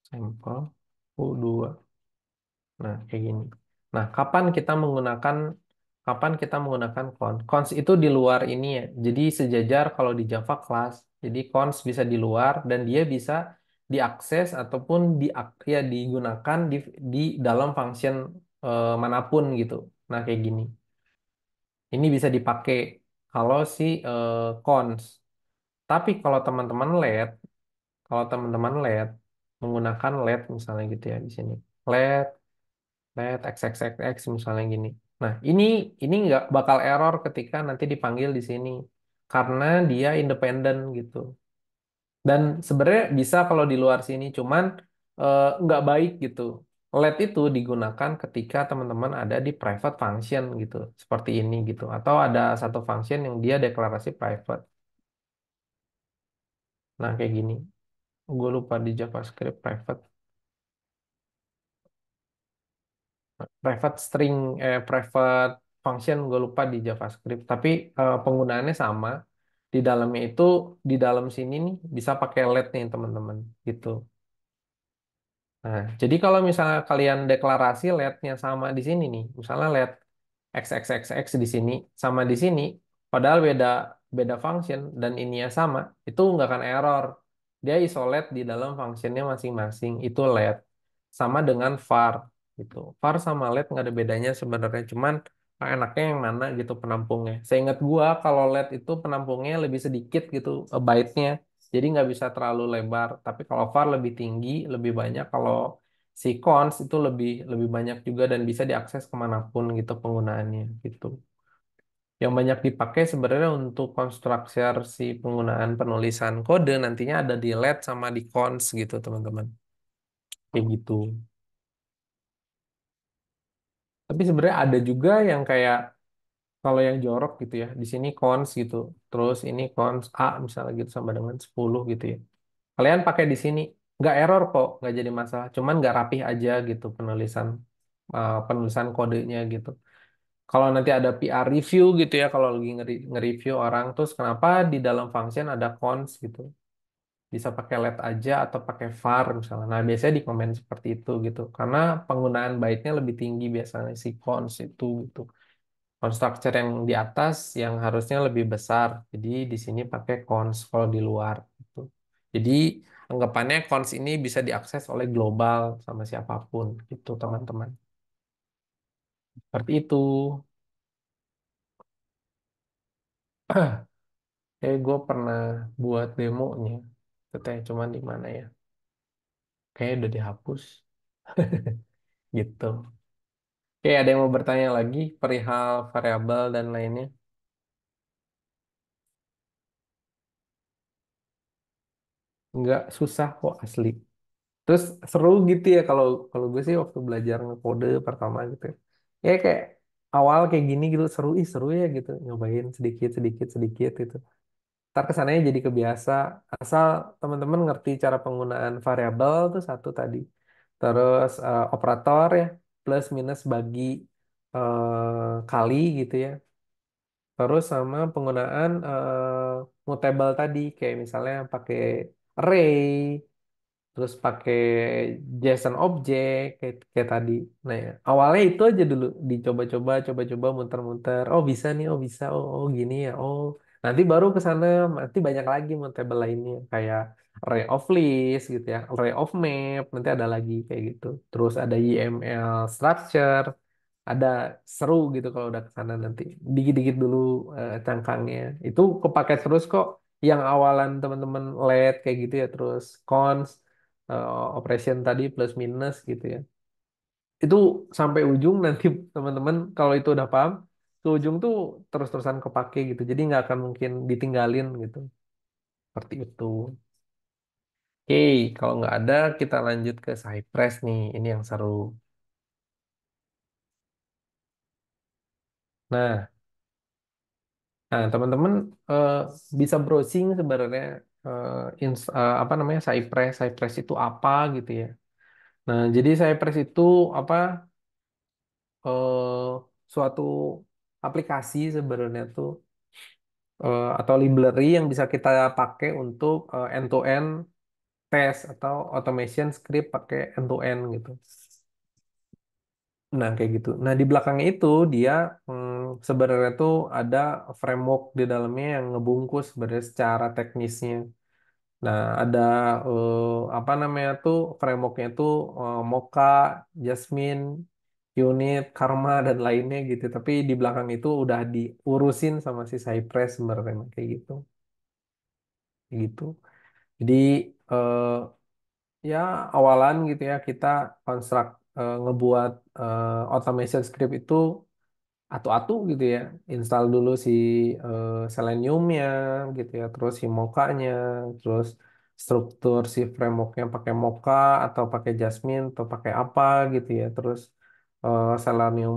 Sampel U2. Nah, kayak gini. Nah, kapan kita menggunakan cons? Cons itu di luar ini ya. Jadi sejajar kalau di Java class. Jadi cons bisa di luar dan dia bisa diakses ataupun ya digunakan di dalam function manapun gitu. Nah, kayak gini. Ini bisa dipakai kalau si cons. Tapi kalau teman-teman LED menggunakan LED misalnya gitu ya di sini. LED let XXXX misalnya gini. Nah, ini nggak bakal error ketika nanti dipanggil di sini karena dia independen gitu. Dan sebenarnya bisa kalau di luar sini, cuman nggak baik gitu. Let itu digunakan ketika teman-teman ada di private function gitu, seperti ini gitu. Atau ada satu function yang dia deklarasi private. Nah, kayak gini. Gue lupa di JavaScript private function gue lupa di JavaScript tapi penggunaannya sama di dalamnya itu di dalam sini nih bisa pakai let nih teman-teman gitu. Nah, jadi kalau misalnya kalian deklarasi letnya sama di sini nih, misalnya let xxxx di sini sama di sini, padahal beda beda function dan ininya sama, itu nggak akan error. Dia isolate di dalam functionnya masing-masing itu let. sama dengan VAR gitu. VAR sama LED nggak ada bedanya sebenarnya, cuman enaknya yang mana gitu penampungnya. Seingat gua kalau LED itu penampungnya lebih sedikit gitu byte-nya, jadi nggak bisa terlalu lebar. Tapi kalau VAR lebih tinggi, lebih banyak. Kalau si cons itu lebih lebih banyak juga dan bisa diakses kemanapun gitu penggunaannya gitu. Yang banyak dipakai sebenarnya untuk konstruksi penggunaan penulisan kode nantinya ada di LED sama di cons gitu teman-teman. Kayak gitu. Tapi sebenarnya ada juga yang kayak kalau yang jorok gitu ya, di sini cons gitu. Terus ini cons A misalnya gitu sama dengan 10 gitu ya. Kalian pakai di sini nggak error kok, nggak jadi masalah. Cuman nggak rapih aja gitu penulisan kodenya gitu. Kalau nanti ada PR review gitu ya, kalau lagi nge-review orang, terus kenapa di dalam function ada cons gitu. Bisa pakai LED aja atau pakai var misalnya. Nah, biasanya di komen seperti itu gitu. Karena penggunaan byte-nya lebih tinggi biasanya si cons itu gitu. Constructor yang di atas yang harusnya lebih besar. Jadi di sini pakai cons kalau di luar gitu. Jadi anggapannya cons ini bisa diakses oleh global sama siapapun gitu teman-teman. Seperti itu. Gue pernah buat demonya. Katanya cuman di mana ya? Kayaknya udah dihapus gitu. Oke, ada yang mau bertanya lagi perihal variabel dan lainnya? Nggak susah kok asli. Terus seru gitu ya kalau kalau gue sih waktu belajar ngekode pertama gitu. Ya kayak awal kayak gini gitu seru ya gitu nyobain sedikit sedikit sedikit gitu. Ntar kesananya jadi kebiasa asal teman-teman ngerti cara penggunaan variabel tuh satu tadi. Terus operator ya plus minus bagi kali gitu ya. Terus sama penggunaan mutable tadi kayak misalnya pakai array terus pakai JSON object kayak tadi. Nah, ya, awalnya itu aja dulu dicoba-coba, coba-coba, muter-muter. Oh bisa nih, oh bisa, oh gini ya, oh nanti baru ke sana, nanti banyak lagi mutable lainnya kayak array of list gitu ya, array of map, nanti ada lagi kayak gitu. Terus ada YML structure, ada seru gitu kalau udah ke sana nanti. Dikit-dikit dulu cangkangnya. Itu kepake terus kok. Yang awalan teman-teman LED kayak gitu ya, terus cons operation tadi plus minus gitu ya. Itu sampai ujung nanti teman-teman kalau itu udah paham, ke ujung tuh terus-terusan kepake gitu. Jadi nggak akan mungkin ditinggalin gitu. Seperti itu. Oke, kalau nggak ada kita lanjut ke Cypress nih. Ini yang seru. Nah, teman-teman eh, bisa browsing sebenarnya apa namanya Cypress. Cypress itu apa gitu ya. Nah, jadi Cypress itu apa suatu aplikasi sebenarnya tuh atau library yang bisa kita pakai untuk end-to-end test atau automation script pakai end-to-end gitu. Nah, kayak gitu. Nah, di belakangnya itu dia sebenarnya tuh ada framework di dalamnya yang ngebungkus sebenarnya secara teknisnya. Nah, ada apa namanya tuh frameworknya tuh Mocha, Jasmine, Unit, Karma dan lainnya gitu. Tapi di belakang itu udah diurusin sama si Cypress sebenarnya kayak gitu. Kayak gitu. Jadi eh, ya awalan gitu ya kita konstruk ngebuat automation script itu atu-atu gitu ya. Install dulu si Selenium-nya gitu ya, terus si Mocha-nya, terus struktur si framework-nya pakai Mocha atau pakai Jasmine atau pakai apa gitu ya. Terus Selenium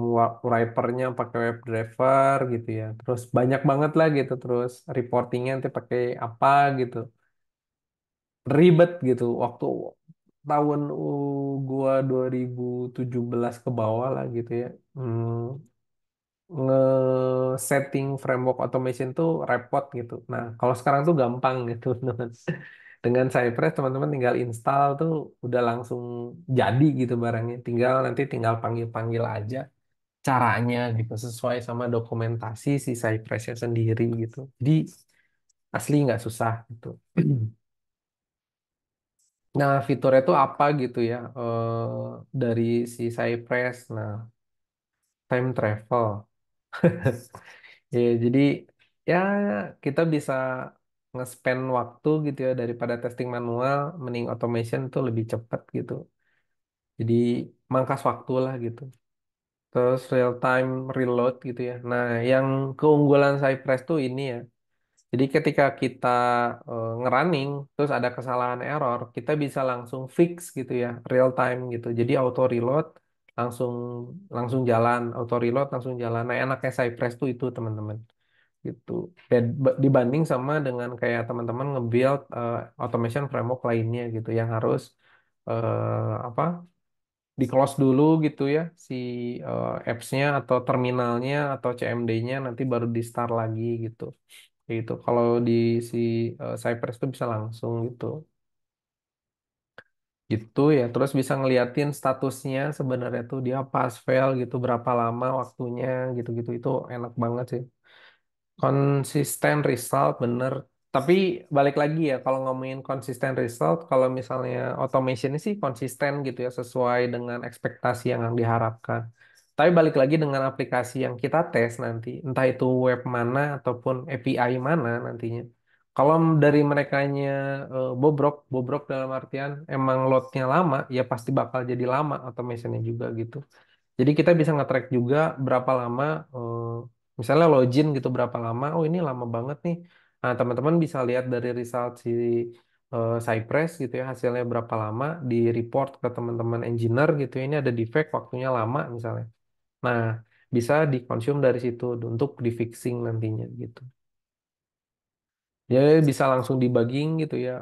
wrapper-nya pakai WebDriver gitu ya. Terus banyak banget lah gitu. Terus reporting-nya nanti pakai apa gitu. Ribet gitu. Waktu tahun gua 2017 ke bawah lah gitu ya. Nge-setting framework automation tuh repot gitu. Nah, kalau sekarang tuh gampang gitu, teman. Dengan Cypress teman-teman tinggal install tuh udah langsung jadi gitu barangnya. Tinggal panggil-panggil aja caranya gitu sesuai sama dokumentasi si Cypress-nya sendiri gitu. Jadi asli nggak susah gitu. Nah, fiturnya itu apa gitu ya dari si Cypress. Nah, time travel. Ya, jadi ya kita bisa nge-spend waktu gitu ya daripada testing manual, mending automation tuh lebih cepat gitu. Jadi mangkas waktu lah gitu. Terus real time reload gitu ya. Nah, yang keunggulan Cypress tuh ini ya. Jadi ketika kita ngerunning terus ada kesalahan error, kita bisa langsung fix gitu ya, real time gitu. Jadi auto reload langsung langsung jalan, auto reload langsung jalan. Nah, enaknya Cypress tuh itu teman-teman gitu. Dibanding sama dengan kayak teman-teman nge-build automation framework lainnya gitu yang harus apa di close dulu gitu ya si apps-nya atau terminalnya atau CMD-nya nanti baru di start lagi gitu. Gitu. Kalau di si Cypress itu bisa langsung gitu. Gitu ya. Terus bisa ngeliatin statusnya sebenarnya tuh dia pass fail gitu berapa lama waktunya gitu-gitu itu enak banget sih. Konsisten result bener. Tapi balik lagi ya kalau ngomongin konsisten result, kalau misalnya automation ini sih konsisten gitu ya sesuai dengan ekspektasi yang diharapkan. Tapi balik lagi dengan aplikasi yang kita tes nanti, entah itu web mana ataupun API mana nantinya. Kalau dari merekanya bobrok, bobrok dalam artian emang loadnya lama, ya pasti bakal jadi lama automationnya juga gitu. Jadi kita bisa nge-track juga berapa lama, misalnya login gitu berapa lama. Oh ini lama banget nih. Nah teman-teman bisa lihat dari result si Cypress gitu ya hasilnya berapa lama di report ke teman-teman engineer gitu. Ya. Ini ada defect waktunya lama misalnya. Nah bisa dikonsum dari situ untuk di fixing nantinya gitu. Ya bisa langsung debugging gitu ya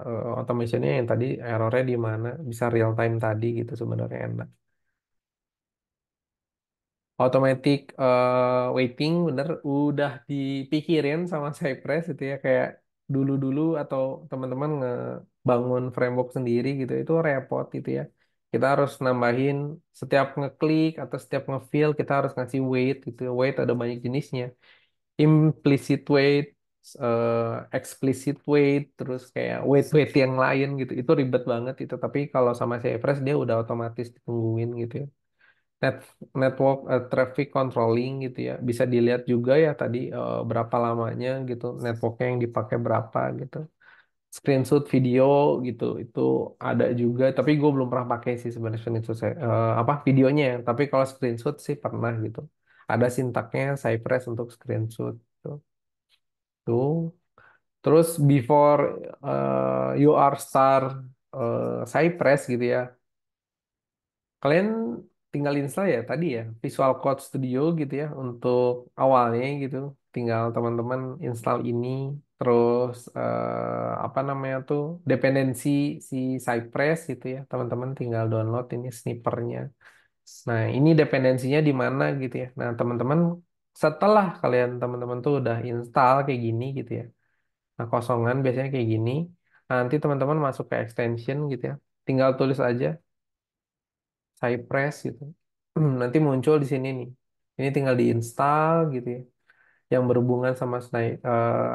automationnya yang tadi errornya di mana bisa real time tadi gitu sebenarnya enak. Automatic waiting bener udah dipikirin sama Cypress itu ya kayak dulu-dulu atau teman-teman ngebangun framework sendiri gitu itu repot gitu ya. Kita harus nambahin setiap ngeklik atau setiap ngefill kita harus ngasih wait gitu. Wait ada banyak jenisnya. Implicit wait, explicit wait, terus kayak wait yang lain gitu. Itu ribet banget itu. Tapi kalau sama Cypress dia udah otomatis ditungguin gitu ya net network traffic controlling gitu ya bisa dilihat juga ya tadi berapa lamanya gitu networknya yang dipakai berapa gitu screenshot video gitu itu ada juga tapi gue belum pernah pakai sih sebenarnya screenshot apa videonya ya tapi kalau screenshot sih pernah gitu ada sintaknya Cypress untuk screenshot tuh tuh terus before you are start Cypress gitu ya kalian tinggal install ya tadi ya Visual Code Studio gitu ya untuk awalnya gitu. Tinggal teman-teman install ini terus apa namanya tuh dependensi si Cypress gitu ya. Teman-teman tinggal download ini snippernya. Nah, ini dependensinya di mana gitu ya. Nah, teman-teman setelah kalian teman-teman tuh udah install kayak gini gitu ya. Nah, kosongan biasanya kayak gini. Nanti teman-teman masuk ke extension gitu ya. Tinggal tulis aja Cypress gitu. Nanti muncul di sini nih. Ini tinggal diinstal gitu ya. Yang berhubungan sama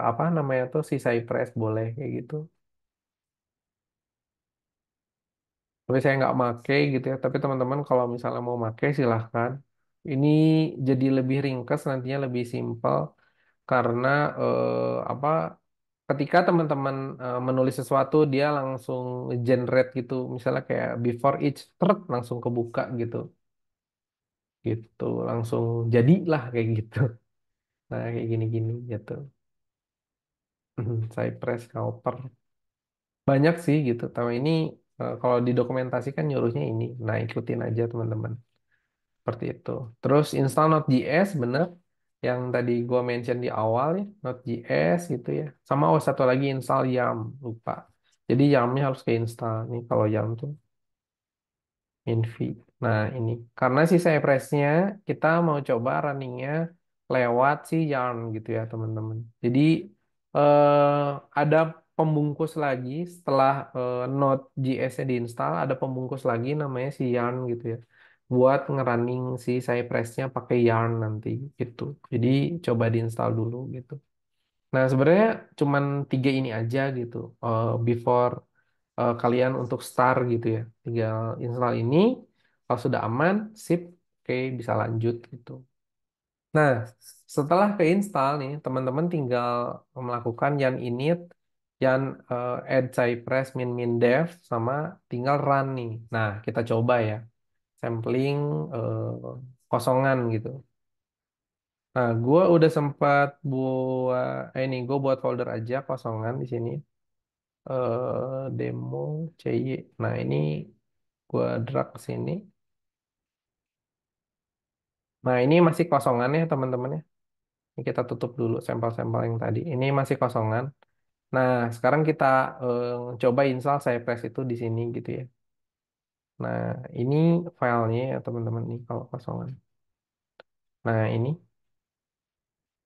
apa namanya tuh si Cypress boleh kayak gitu. Tapi saya nggak make gitu ya. Tapi teman-teman kalau misalnya mau make silahkan. Ini jadi lebih ringkas nantinya lebih simpel karena apa? Ketika teman-teman menulis sesuatu dia langsung generate gitu. Misalnya kayak before each thread langsung kebuka gitu. Gitu langsung jadilah kayak gitu. Nah, kayak gini-gini gitu. Cypress, Cowper. Banyak sih gitu. Tapi ini kalau didokumentasikan nyuruhnya ini. Nah, ikutin aja teman-teman. Seperti itu. Terus install Node.js, bener. Yang tadi gua mention di awal ya. Node.js gitu ya. Sama satu lagi install YAM. Lupa. Jadi YAM-nya harus keinstall. Nih kalau YAM tuh. Invi. Nah, ini karena si Cypress-nya kita mau coba runningnya lewat si Yarn gitu ya, teman-teman. Jadi ada pembungkus lagi setelah Node.js-nya diinstal, ada pembungkus lagi namanya si Yarn gitu ya. Buat ngerunning si Cypress-nya pakai Yarn nanti gitu. Jadi coba diinstal dulu gitu. Nah, sebenarnya cuman tiga ini aja gitu. Before kalian untuk start gitu ya. Tinggal install ini, kalau sudah aman, sip, oke bisa lanjut gitu. Nah, setelah keinstall nih, teman-teman tinggal melakukan yan init, yan add Cypress min dev, sama tinggal run nih. Nah, kita coba ya, sampling eh, kosongan gitu. Nah, gua udah sempat buat, ini gue buat folder aja kosongan di sini. Demo CY. Nah, ini gua drag ke sini. Nah, ini masih kosongan ya teman-teman ya. Ini kita tutup dulu sampel-sampel yang tadi. Ini masih kosongan. Nah, sekarang kita eh, coba install Cypress itu di sini gitu ya. Nah, ini filenya ya teman-teman nih kalau kosongan. Nah,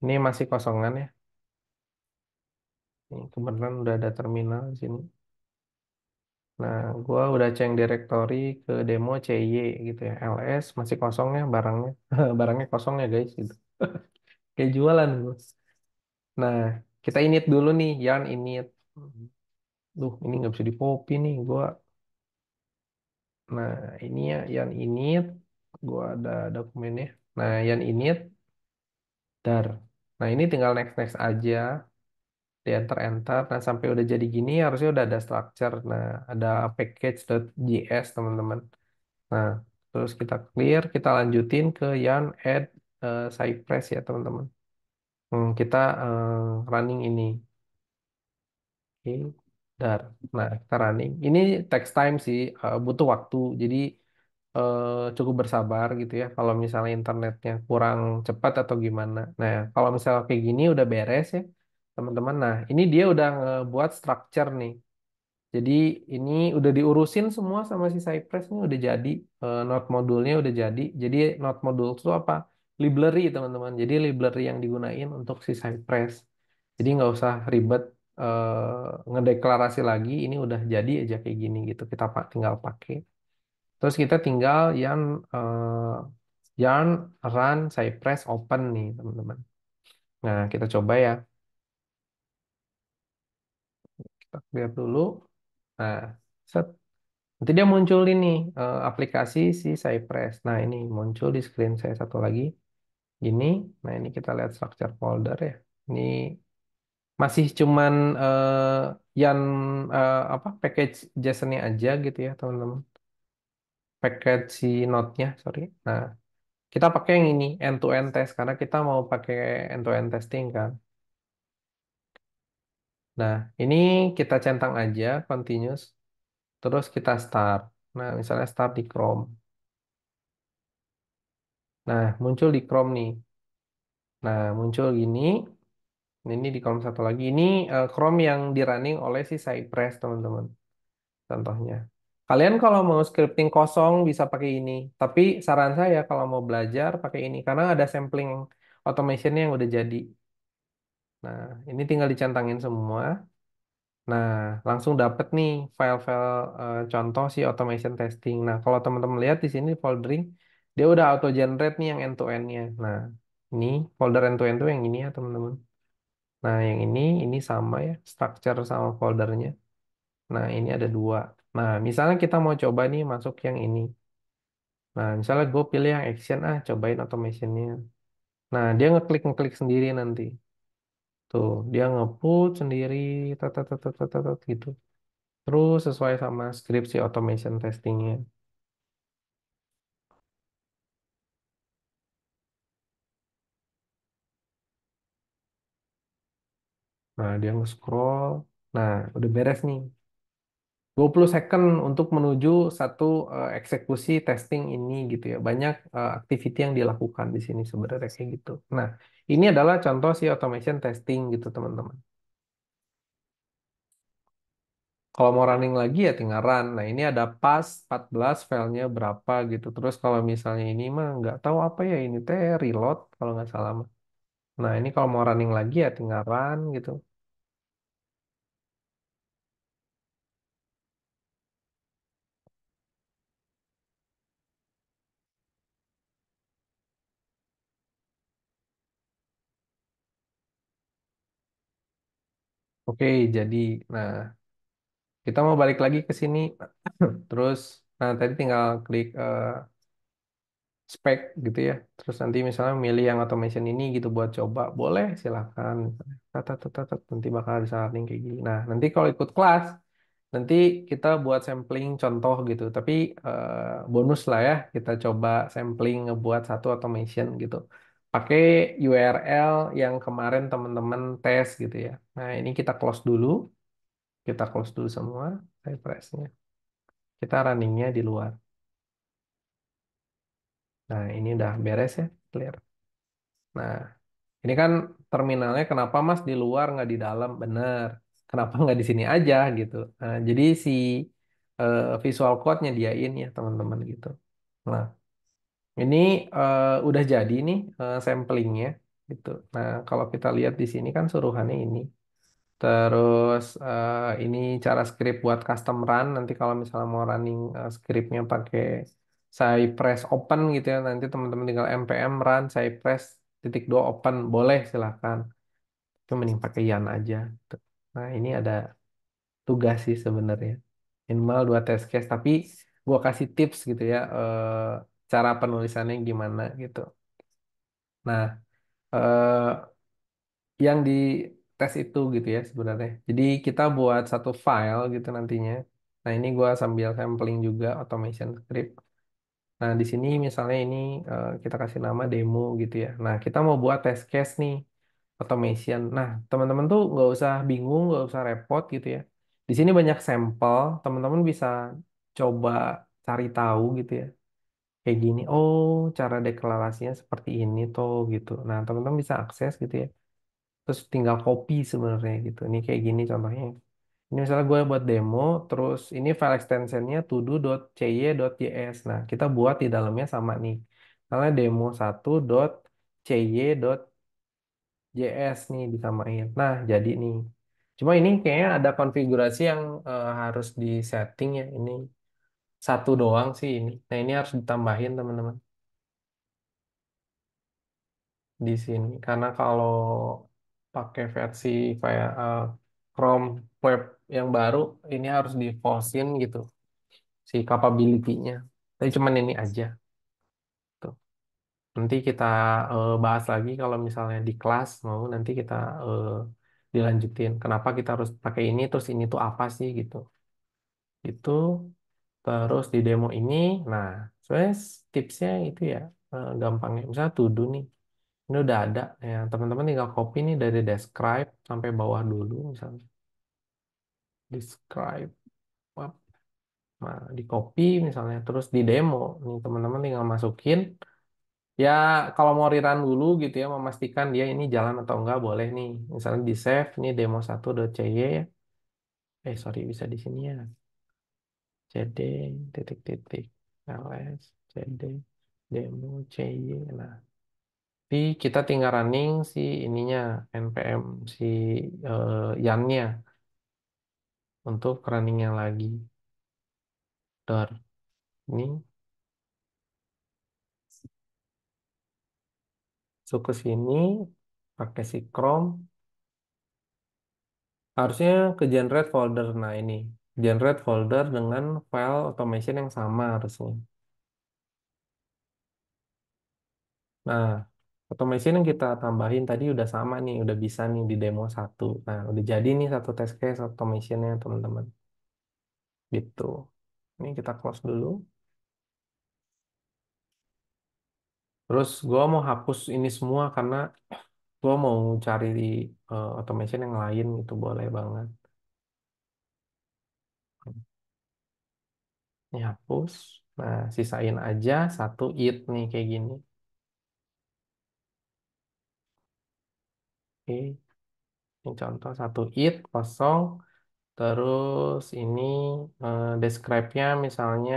ini masih kosongan ya. Ini kebetulan udah ada terminal di sini. Nah, gua udah cek directory ke demo CY gitu ya. LS masih kosong ya barangnya. Barangnya kosong ya guys gitu. Kayak jualan gua. Nah, kita init dulu nih, yarn init. Duh, ini nggak bisa di copy nih. Nah, ini ya yarn init. Gua ada dokumennya. Nah, yarn init, dar. Nah, ini tinggal next-next aja. Di enter-enter. Nah, sampai udah jadi gini harusnya udah ada structure. Nah, ada package.js teman-teman. Nah, terus kita clear, kita lanjutin ke yang add Cypress ya teman-teman. Kita running ini. Oke, dar. Nah, kita running. Ini text time sih, butuh waktu. Jadi eh, cukup bersabar gitu ya. Kalau misalnya internetnya kurang cepat atau gimana. Nah, kalau misalnya kayak gini udah beres ya teman-teman. Nah, ini dia udah ngebuat structure nih. Jadi ini udah diurusin semua sama si Cypress nih udah jadi. Node modulnya udah jadi. Jadi node modul itu apa? Library teman-teman. Jadi library yang digunain untuk si Cypress. Jadi nggak usah ribet ngedeklarasi lagi. Ini udah jadi aja kayak gini gitu. Kita tinggal pakai. Terus kita tinggal yang yarn run Cypress open nih teman-teman. Nah kita coba ya. Kita lihat dulu. Nah, set. Nanti dia muncul ini aplikasi si Cypress. Nah, ini muncul di screen saya satu lagi. Ini, nah ini kita lihat structure folder ya. Ini masih cuman yang apa package JSON-nya aja gitu ya, teman-teman. Package si node-nya, sorry. Nah, kita pakai yang ini end-to-end test karena kita mau pakai end-to-end testing kan. Nah, ini kita centang aja continuous, terus kita start. Nah, misalnya start di Chrome. Nah, muncul di Chrome nih. Nah, muncul gini. Ini di kolom satu lagi. Ini Chrome yang di running oleh si Cypress, teman-teman. Contohnya. Kalian kalau mau scripting kosong bisa pakai ini. Tapi saran saya kalau mau belajar pakai ini. Karena ada sampling automation yang udah jadi. Nah, ini tinggal dicentangin semua. Nah, langsung dapet nih file-file contoh si automation testing. Nah, kalau teman-teman lihat di sini foldering, dia udah auto generate nih yang end-to-end-nya. Nah, ini folder end-to-end tuh yang ini ya, teman-teman. Nah, yang ini sama ya, structure sama foldernya. Nah, ini ada dua. Nah, misalnya kita mau coba nih masuk yang ini. Nah, misalnya gue pilih yang action, cobain automationnya. Nah, dia ngeklik-ngeklik sendiri nanti. Tuh, dia nge-put sendiri, tat, tat, tat, tat, tat, tat, gitu. Terus sesuai sama skripsi automation testingnya. Nah, dia nge-scroll. Nah, udah beres nih. 20 second untuk menuju satu eksekusi testing ini gitu ya. Banyak activity yang dilakukan di sini sebenarnya kayak gitu. Nah, ini adalah contoh si automation testing gitu teman-teman. Kalau mau running lagi ya tinggal run. Nah, ini ada pas 14 filenya berapa gitu. Terus kalau misalnya ini mah nggak tahu apa ya ini teh reload kalau nggak salah mah. Nah, ini kalau mau running lagi ya tinggal run gitu. Oke, jadi nah Kita mau balik lagi ke sini. Terus, nah tadi tinggal klik spek gitu ya. Terus nanti misalnya milih yang automation ini gitu buat coba. Boleh, silahkan. Nanti bakal disalin kayak gini. Nah, nanti kalau ikut kelas, nanti kita buat sampling contoh gitu. Tapi bonus lah ya, kita coba sampling ngebuat satu automation gitu. Pakai URL yang kemarin teman-teman tes gitu ya. Nah, ini kita close dulu. Kita close dulu semua. Cypress-nya. Kita runningnya di luar. Nah, ini udah beres ya, clear. Nah, ini kan terminalnya kenapa Mas di luar nggak di dalam? Bener. Kenapa nggak di sini aja gitu? Nah, jadi si visual code nyediain ya teman-teman gitu. Nah, ini udah jadi nih samplingnya gitu. Nah, kalau kita lihat di sini kan suruhannya ini. Terus ini cara script buat custom run. Nanti kalau misalnya mau running scriptnya pakai Cypress open gitu ya. Nanti teman-teman tinggal npm run Cypress titik dua open. Boleh silahkan. Itu mending pakai Yan aja. Tuh. Nah ini ada tugas sih sebenarnya. Minimal dua test case. Tapi gua kasih tips gitu ya. Cara penulisannya gimana gitu. Nah yang di tes itu gitu ya sebenarnya. Jadi kita buat satu file gitu nantinya. Nah ini gua sambil sampling juga automation script. Nah di sini misalnya ini kita kasih nama demo gitu ya. Nah kita mau buat test case nih automation. Nah teman-teman tuh nggak usah bingung, nggak usah repot gitu ya. Di sini banyak sampel, teman-teman bisa coba cari tahu gitu ya. Kayak gini, oh cara deklarasinya seperti ini tuh gitu. Nah teman-teman bisa akses gitu ya. Terus tinggal copy sebenarnya gitu. Ini kayak gini contohnya. Ini misalnya gue buat demo, terus ini file extensionnya todo.cy.js. Nah, kita buat di dalamnya sama nih. Misalnya demo 1.cy.js nih disamain. Nah, jadi nih. Cuma ini kayaknya ada konfigurasi yang harus di setting ya. Ini satu doang sih ini. Nah, ini harus ditambahin teman-teman di sini. Karena kalau pakai versi kayak Chrome web yang baru, ini harus di in gitu si capability-nya. Tapi cuman ini aja tuh. Nanti kita bahas lagi kalau misalnya di kelas mau nanti kita eh, dilanjutin. Kenapa kita harus pakai ini terus ini tuh apa sih gitu. Itu terus di demo ini, nah sebenarnya tipsnya itu ya gampangnya. Misalnya to do nih. Ini udah ada ya teman-teman tinggal copy nih dari describe sampai bawah dulu misalnya describe wap. Nah di copy misalnya terus di demo nih teman-teman tinggal masukin ya kalau mau rerun dulu gitu ya memastikan dia ini jalan atau enggak boleh nih misalnya di save nih demo1.cy ya sorry bisa di sini ya cd titik-titik ls cd demo cy nah tapi kita tinggal running si ininya npm si yannya untuk runningnya lagi. Dor. Ini masuk ke sini pakai si Chrome. Harusnya ke generate folder. Nah ini generate folder dengan file automation yang sama harusnya. Nah automation yang kita tambahin tadi udah sama nih, udah bisa nih di demo satu. Nah udah jadi nih satu test case automationnya teman-teman. Gitu. Ini kita close dulu. Terus gua mau hapus ini semua karena gua mau cari di automation yang lain itu boleh banget. Ini hapus. Nah, sisain aja satu it nih kayak gini. Oke, ini contoh satu it kosong. Terus ini describe-nya misalnya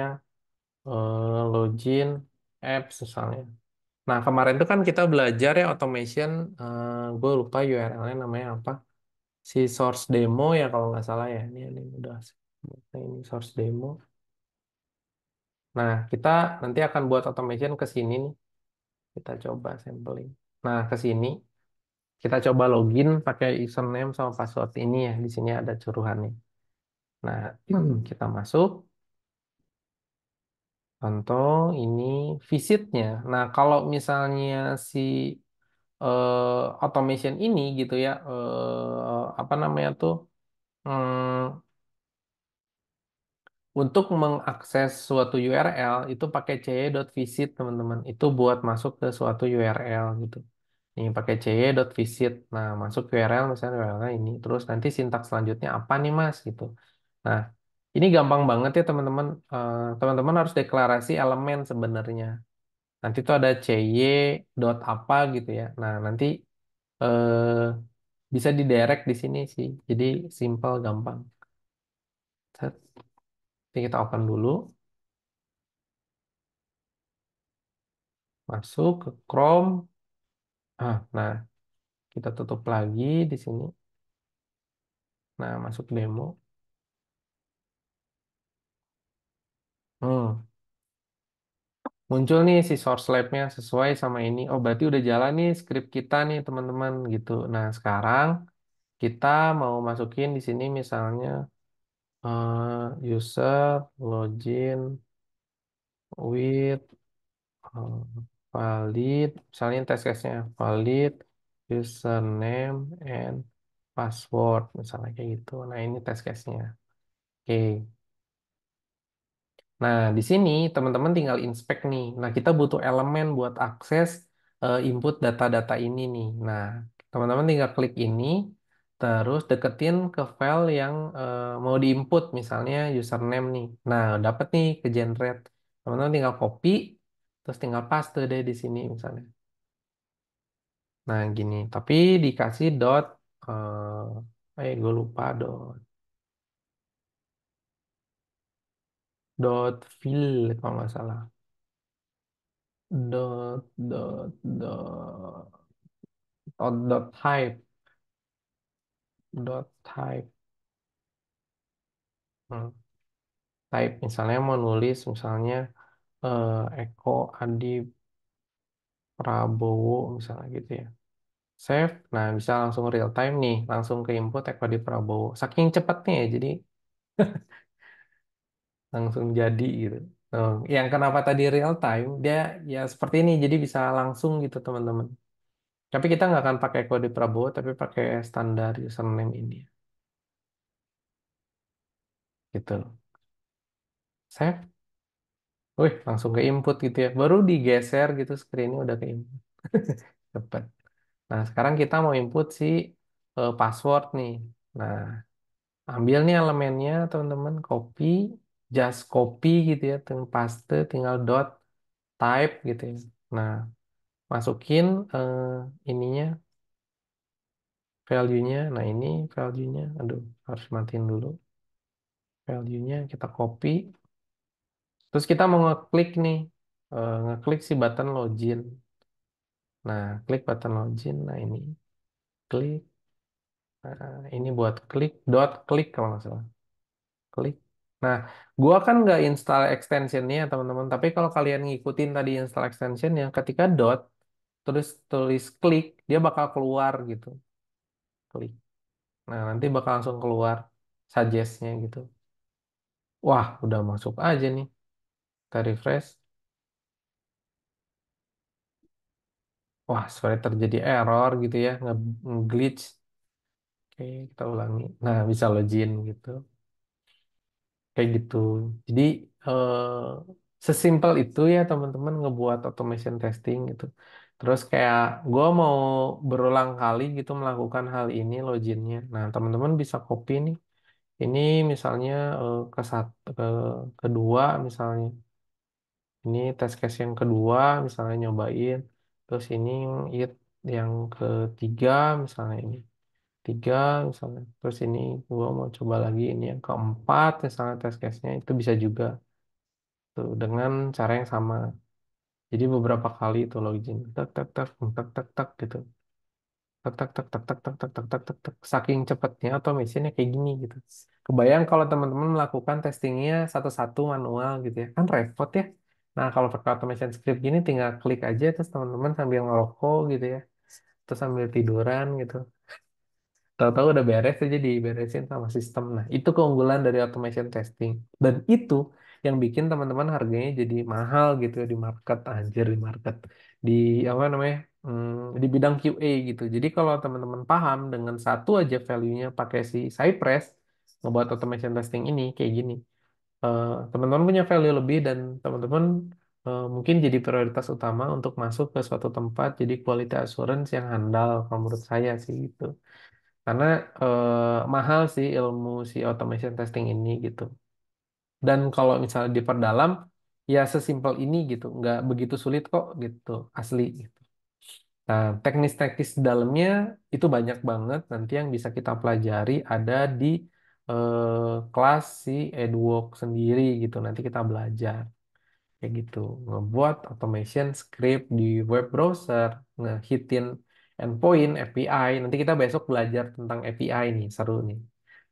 login apps misalnya. Nah, kemarin tuh kan kita belajar ya automation. Gue lupa URL-nya namanya apa. Si source demo ya kalau nggak salah ya. Ini udah. Nah, ini source demo. Nah, kita nanti akan buat automation ke sini nih. Kita coba sampling. Nah, ke sini. Kita coba login pakai username sama password ini ya. Di sini ada suruhannya. Nah, kita masuk, contoh ini visitnya. Nah, kalau misalnya si automation ini gitu ya, apa namanya tuh, hmm, untuk mengakses suatu URL itu pakai cy.visit teman-teman. Itu buat masuk ke suatu URL gitu. Nih pakai cy.visit. Nah, masuk URL misalnya URL ini. Terus nanti sintaks selanjutnya apa nih Mas gitu. Nah, ini gampang banget ya teman-teman. Teman-teman harus deklarasi elemen sebenarnya. Nanti tuh ada cy dot apa gitu ya. Nah, nanti eh, bisa didirect di sini sih. Jadi simple, gampang. Set. Ini kita open dulu. Masuk ke Chrome. Nah, kita tutup lagi di sini. Nah, masuk demo. Hmm, muncul nih si source lab-nya sesuai sama ini. Oh, berarti udah jalan nih script kita nih, teman-teman gitu. Nah, sekarang kita mau masukin di sini misalnya user login with eh, valid, misalnya test case-nya valid username and password, misalnya kayak gitu. Nah, ini test case-nya. Oke. Nah, di sini teman-teman tinggal inspect nih. Nah, kita butuh elemen buat akses input data-data ini nih. Nah, teman-teman tinggal klik ini, terus deketin ke file yang mau diinput, misalnya username nih. Nah, dapat nih ke generate. Teman-teman tinggal copy, terus tinggal paste deh di sini misalnya. Nah, gini. Tapi dikasih dot, gue lupa dot fill kalau nggak salah. Dot dot type. Hmm, type misalnya mau nulis misalnya Eko Adi Prabowo misalnya gitu ya. Save. Nah, bisa langsung real time nih, langsung ke input Eko Adi Prabowo. Saking cepatnya ya, jadi langsung jadi gitu. Yang kenapa tadi real time, dia ya seperti ini, jadi bisa langsung gitu teman-teman. Tapi kita nggak akan pakai kode Prabowo, tapi pakai standar username ini. Gitu. Save. Wih, langsung ke input gitu ya. Baru digeser gitu screen-nya udah ke input. Cepet. Nah, sekarang kita mau input si password nih. Nah, ambil nih elemennya, teman-teman, copy, just copy gitu ya, tinggal paste, tinggal dot type gitu ya. Nah, masukin ininya, value-nya. Nah, ini value-nya. Aduh, harus matiin dulu. Value-nya kita copy. Terus kita mau ngeklik nih, ngeklik si button login. Nah, klik button login. Nah, ini klik. Nah, ini buat klik, dot klik kalau nggak salah. Klik. Nah, gua kan nggak install extensionnya teman-teman. Tapi kalau kalian ngikutin tadi install extensionnya, ketika dot terus tulis klik, dia bakal keluar gitu. Klik. Nah, nanti bakal langsung keluar suggest-nya gitu. Wah, udah masuk aja nih. Kita refresh. Wah, sorry terjadi error gitu ya, nge-glitch. Oke, kita ulangi. Nah, bisa login gitu. Kayak gitu. Jadi sesimpel itu ya teman-teman ngebuat automation testing gitu. Terus kayak gue mau berulang kali gitu melakukan hal ini loginnya. Nah teman-teman bisa copy nih. Ini misalnya ke kedua misalnya. Ini test case yang kedua misalnya nyobain. Terus ini it yang ketiga misalnya ini. Tiga misalnya. Terus ini gue mau coba lagi ini yang keempat misalnya test case-nya itu bisa juga tuh dengan cara yang sama. Jadi beberapa kali itu login tak tak tak tak tak tak gitu. Tak tak tak tak tak tak tak tak tak tak tak. Saking cepatnya automationnya kayak gini gitu. Kebayang kalau teman-teman melakukan testingnya satu-satu manual gitu ya. Kan repot ya. Nah, kalau pakai automation script gini tinggal klik aja terus teman-teman sambil ngerokok gitu ya. Terus sambil tiduran gitu. Tahu-tahu udah beres aja diberesin sama sistem. Nah, itu keunggulan dari automation testing. Dan itu yang bikin teman-teman harganya jadi mahal gitu ya di market, anjir di market. Di apa namanya? Di bidang QA gitu. Jadi kalau teman-teman paham dengan satu aja value-nya pakai si Cypress, ngebuat automation testing ini kayak gini. Teman-teman punya value lebih dan teman-teman mungkin jadi prioritas utama untuk masuk ke suatu tempat jadi quality assurance yang handal kalau menurut saya sih gitu. Karena mahal sih ilmu si automation testing ini gitu. Dan kalau misalnya diperdalam, ya sesimpel ini gitu, nggak begitu sulit kok gitu, asli gitu. Nah, teknis-teknis di dalamnya itu banyak banget. Nanti yang bisa kita pelajari ada di kelas si EdWork sendiri gitu. Nanti kita belajar kayak gitu, ngebuat automation script di web browser, ngehitin endpoint API. Nanti kita besok belajar tentang API nih, seru nih.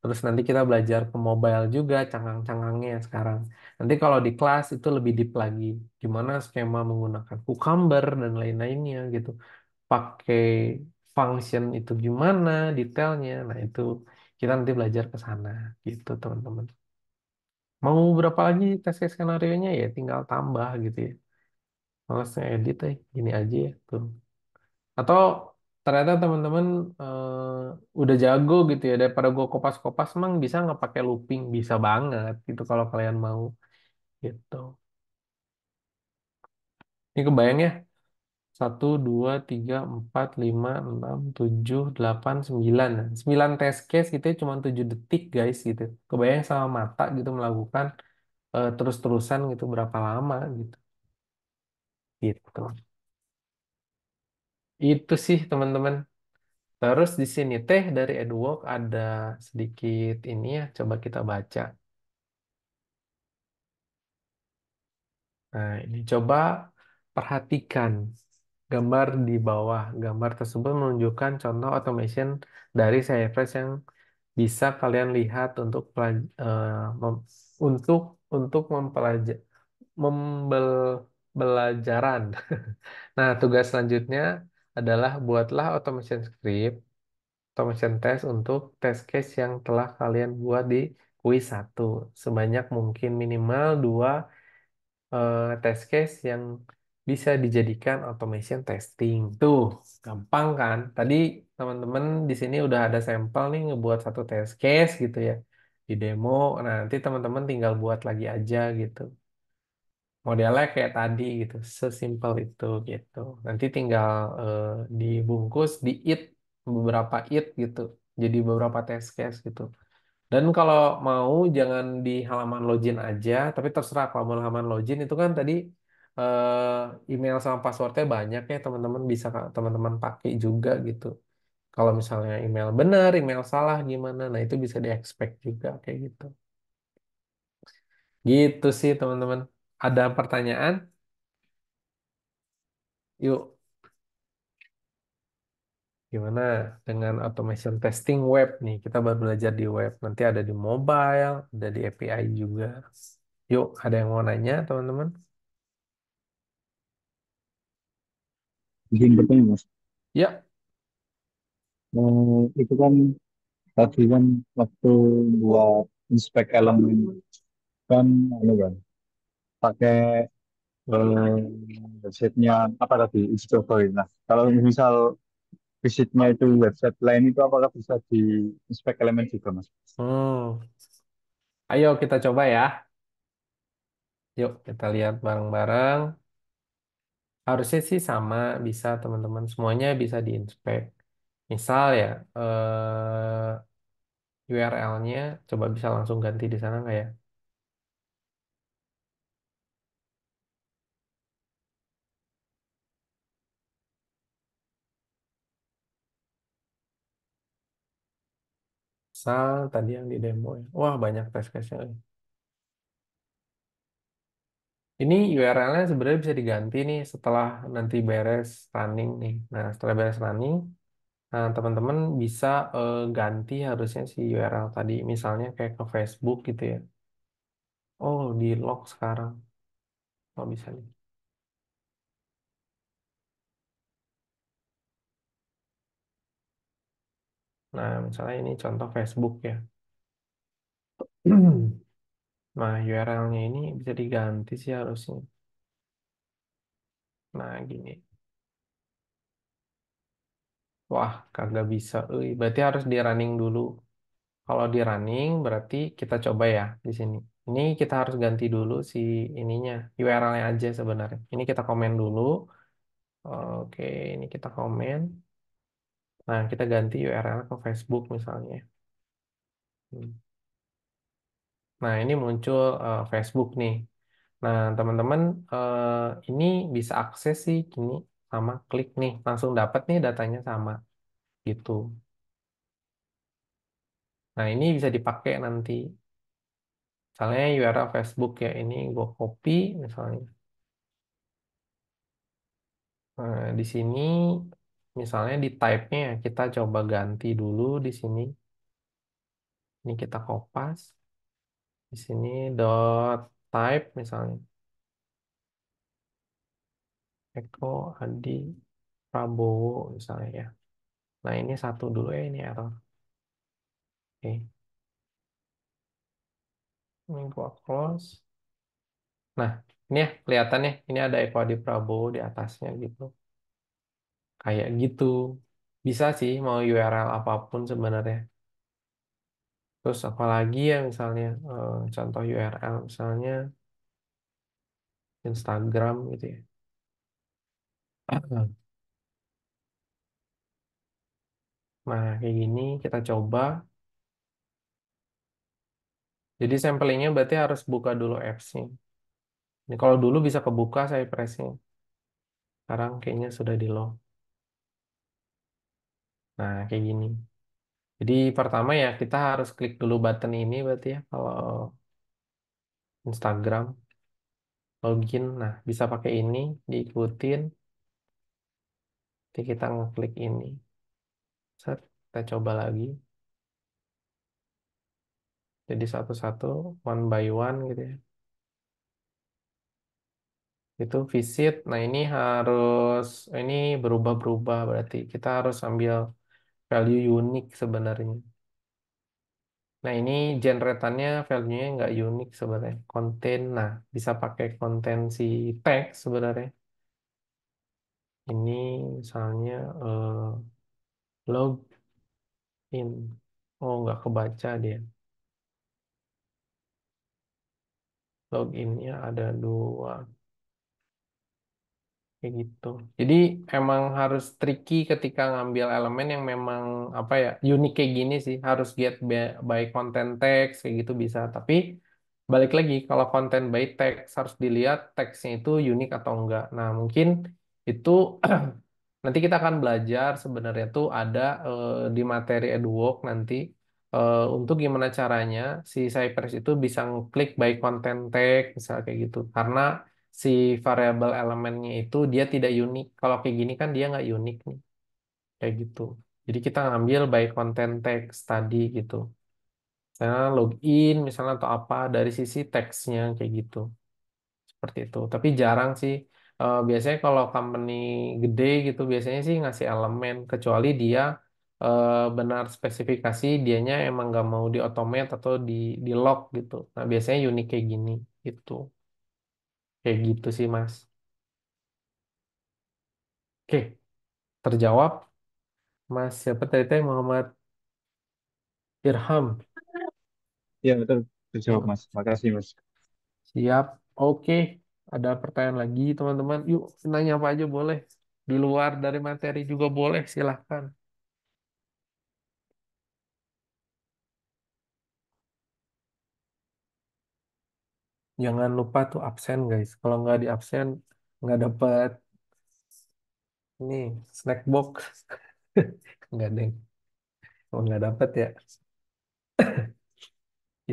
Terus nanti kita belajar ke mobile juga, canggang-canggangnya sekarang. Nanti kalau di kelas itu lebih deep lagi, gimana skema menggunakan Cucumber dan lain-lainnya gitu. Pakai function itu gimana detailnya. Nah, itu kita nanti belajar ke sana gitu, teman-teman. Mau berapa lagi tes case skenario-nya ya tinggal tambah gitu ya. Malesnya edit gini aja ya tuh. Atau ternyata teman-teman udah jago gitu ya daripada gue kopas-kopas emang bisa nggak pakai looping bisa banget gitu kalau kalian mau gitu. Ini kebayang ya 1, 2, 3, 4, 5, 6, 7, 8, 9. 9 test case gitu ya cuma 7 detik guys gitu. Kebayang sama mata gitu melakukan terus-terusan gitu berapa lama gitu. Gitu. Itu sih teman-teman. Terus di sini teh dari Edwork ada sedikit ini ya, coba kita baca. Nah, ini coba perhatikan gambar di bawah. Gambar tersebut menunjukkan contoh automation dari Cypress yang bisa kalian lihat untuk untuk pembelajaran. Nah, tugas selanjutnya adalah buatlah automation script automation test untuk test case yang telah kalian buat di kuis satu. Sebanyak mungkin minimal dua test case yang bisa dijadikan automation testing. Tuh, gampang kan? Tadi teman-teman di sini udah ada sampel nih ngebuat satu test case gitu ya. Di demo, nah, nanti teman-teman tinggal buat lagi aja gitu. Modelnya kayak tadi gitu, sesimpel itu gitu. Nanti tinggal eh, dibungkus, di-it beberapa it gitu. Jadi beberapa test case gitu. Dan kalau mau jangan di halaman login aja, tapi terserah kalau mau halaman login itu kan tadi email sama passwordnya banyak ya teman-teman bisa teman-teman pakai juga gitu. Kalau misalnya email benar, email salah gimana, nah itu bisa di-expect juga kayak gitu. Gitu sih teman-teman. Ada pertanyaan? Yuk. Gimana dengan automation testing web nih? Kita baru belajar di web, nanti ada di mobile, ada di API juga. Yuk, ada yang mau nanya, teman-teman? Izin bertanya Mas. Ya, Itu kan tadi kan waktu buat inspek elemen kan anu kan pakai eh, websitenya apa tadi Instastory. Nah kalau misal visitnya itu website lain itu apakah bisa di inspek elemen juga Mas? hmm. Ayo kita coba ya. Yuk, kita lihat bareng-bareng. Harusnya sih sama, bisa teman-teman. Semuanya bisa diinspek. Misal ya, URL-nya coba bisa langsung ganti di sana nggak ya? Misal tadi yang di demo ya. Wah, banyak test case-nya. Ini URL-nya sebenarnya bisa diganti nih setelah nanti beres running nih. Nah, setelah beres running, nah, teman-teman bisa ganti harusnya si URL tadi. Misalnya kayak ke Facebook gitu ya. Oh, di lock sekarang. Oh, bisa nih. Nah, misalnya ini contoh Facebook ya. Nah, URL-nya ini bisa diganti sih harusnya. Nah, gini. Wah, kagak bisa. Berarti harus di running dulu. Kalau di running berarti kita coba ya di sini. Ini kita harus ganti dulu si ininya, URL-nya aja sebenarnya. Ini kita komen dulu. Oke, ini kita komen. Nah, kita ganti URL ke Facebook misalnya. Hmm. Nah, ini muncul Facebook nih. Nah, teman-teman ini bisa akses sih gini sama klik nih, langsung dapat nih datanya sama gitu. Nah, ini bisa dipakai nanti. Misalnya URL Facebook ya, ini gue copy misalnya. Nah, di sini misalnya di type-nya ya, kita coba ganti dulu di sini. Ini kita kopas. Di sini dot type misalnya. Eko Adi Prabowo misalnya ya. Nah, ini satu dulu ya, ini error. Oke, ini gua close. Nah, ini ya kelihatan ya, ini ada Eko Adi Prabowo di atasnya gitu. Kayak gitu. Bisa sih mau URL apapun sebenarnya. Terus apalagi ya misalnya contoh URL misalnya Instagram gitu ya. Nah, kayak gini kita coba. Jadi samplingnya berarti harus buka dulu apps-nya. Ini kalau dulu bisa kebuka saya pressnya. Sekarang kayaknya sudah di lock. Nah, kayak gini. Jadi pertama ya kita harus klik dulu button ini berarti ya kalau Instagram login. Nah, bisa pakai ini diikutin. Nanti kita ngeklik ini. Set, kita coba lagi. Jadi satu-satu, one by one gitu ya. Itu visit. Nah, ini harus ini berubah-berubah berarti kita harus ambil value unik sebenarnya. Nah, ini generatannya value-nya nggak unik sebenarnya. Konten, nah bisa pakai konten si teks sebenarnya. Ini misalnya login. Oh, nggak kebaca dia. Loginnya ada dua. Kayak gitu. Jadi emang harus tricky ketika ngambil elemen yang memang apa ya unik kayak gini sih. Harus get by content text kayak gitu bisa. Tapi balik lagi kalau konten by text harus dilihat teksnya itu unik atau enggak. Nah mungkin itu nanti kita akan belajar sebenarnya tuh ada di materi EduWork nanti untuk gimana caranya si Cypress itu bisa ngeklik by content tag misalnya kayak gitu. Karena si variabel elemennya itu dia tidak unik. Kalau kayak gini kan dia nggak unik nih, kayak gitu. Jadi kita ngambil by content text tadi gitu. Misalnya login misalnya atau apa dari sisi teksnya kayak gitu. Seperti itu. Tapi jarang sih. Biasanya kalau company gede gitu biasanya sih ngasih elemen kecuali dia benar spesifikasi dianya emang nggak mau di automate atau di lock gitu. Nah biasanya unik kayak gini gitu. Kayak gitu sih Mas. Oke, terjawab. Mas siapa tadi teh Muhammad Irham. Iya betul, terjawab Oh, Mas. Makasih Mas. siap. Oke, ada pertanyaan lagi teman-teman. Yuk, nanya apa aja boleh. Di luar dari materi juga boleh, silahkan. Jangan lupa tuh absen guys. Kalau nggak di absen, nggak dapat ini snack box. Nggak deng. Kalau nggak dapat ya.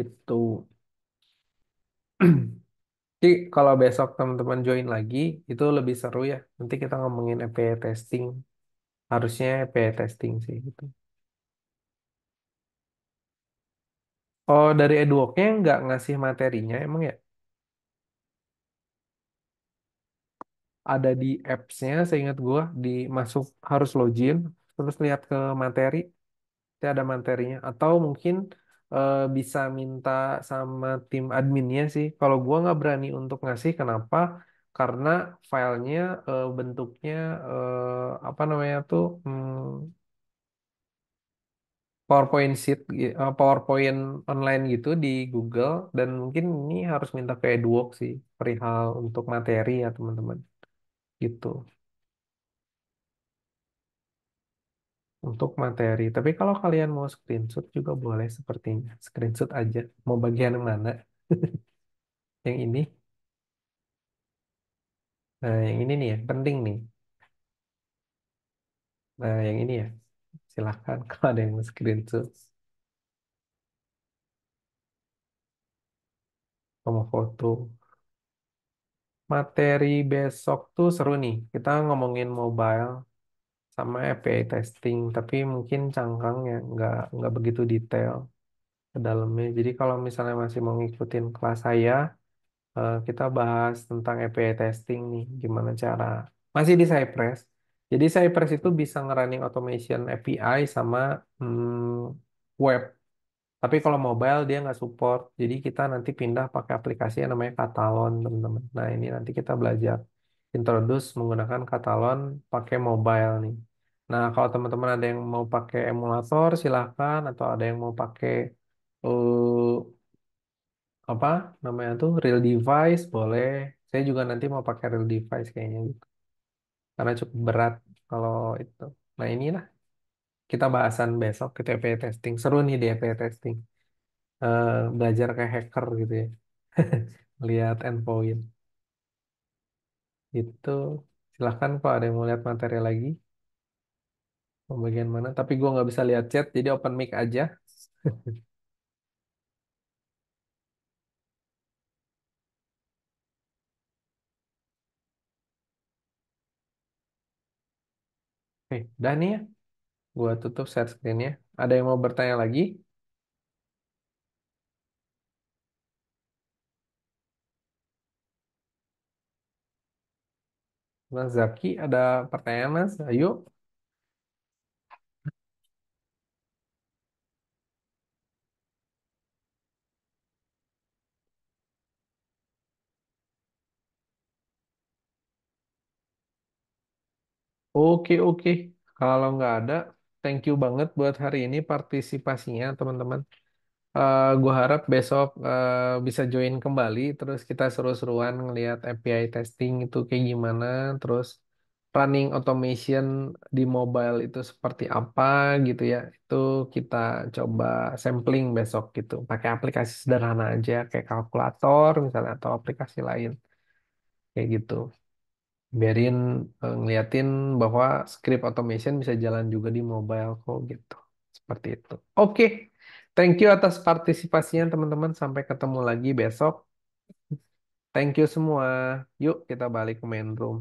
Itu. Jadi kalau besok teman-teman join lagi, itu lebih seru ya. Nanti kita ngomongin API testing. Harusnya API testing sih gitu. Oh, dari Edwork-nya nggak ngasih materinya emang ya? Ada di apps-nya, seingat gua, di masuk harus login, terus lihat ke materi. Nanti ada materinya. Atau mungkin bisa minta sama tim adminnya sih. Kalau gua nggak berani untuk ngasih, kenapa? Karena filenya bentuknya apa namanya tuh PowerPoint sheet, PowerPoint online gitu di Google, dan mungkin ini harus minta ke Edwork sih perihal untuk materi ya teman-teman gitu. Untuk materi. Tapi kalau kalian mau screenshot juga boleh sepertinya. Screenshot aja. Mau bagian yang mana? Yang ini. Nah, yang ini nih ya, penting nih. Nah, yang ini ya. Silahkan kalau ada yang mau screenshot sama foto. Materi besok tuh seru nih. Kita ngomongin mobile sama API testing, tapi mungkin cangkangnya nggak begitu detail ke dalamnya. Jadi kalau misalnya masih mau ngikutin kelas saya, kita bahas tentang API testing nih, gimana cara. Masih di Cypress. Jadi Cypress itu bisa ngerunning automation API sama web. Tapi kalau mobile dia nggak support. Jadi kita nanti pindah pakai aplikasi yang namanya Katalon, teman-teman. Nah, ini nanti kita belajar introduce menggunakan Katalon pakai mobile nih. Nah, kalau teman-teman ada yang mau pakai emulator, silahkan. Atau ada yang mau pakai eh, apa namanya tuh real device, boleh. Saya juga nanti mau pakai real device kayaknya gitu. Karena cukup berat kalau itu. Nah, inilah kita bahasan besok kita API testing. Seru nih di API testing. Belajar kayak hacker gitu ya. Lihat endpoint itu. Silahkan kalau ada yang mau lihat materi lagi, mau bagian mana. Tapi gue nggak bisa lihat chat, jadi open mic aja. Oke, udah nih ya. Gue tutup share screen-nya. Ada yang mau bertanya lagi? Mas Zaki, ada pertanyaan Mas? Ayo. Oke, oke. Kalau nggak ada, thank you banget buat hari ini partisipasinya, teman-teman. Gue harap besok bisa join kembali, terus kita seru-seruan ngelihat API testing itu kayak gimana, terus running automation di mobile itu seperti apa gitu ya. Itu kita coba sampling besok gitu, pakai aplikasi sederhana aja kayak kalkulator misalnya atau aplikasi lain kayak gitu. Biarin ngeliatin bahwa script automation bisa jalan juga di mobile kok gitu. Seperti itu. Oke, thank you atas partisipasinya teman-teman. Sampai ketemu lagi besok. Thank you semua. Yuk kita balik ke main room.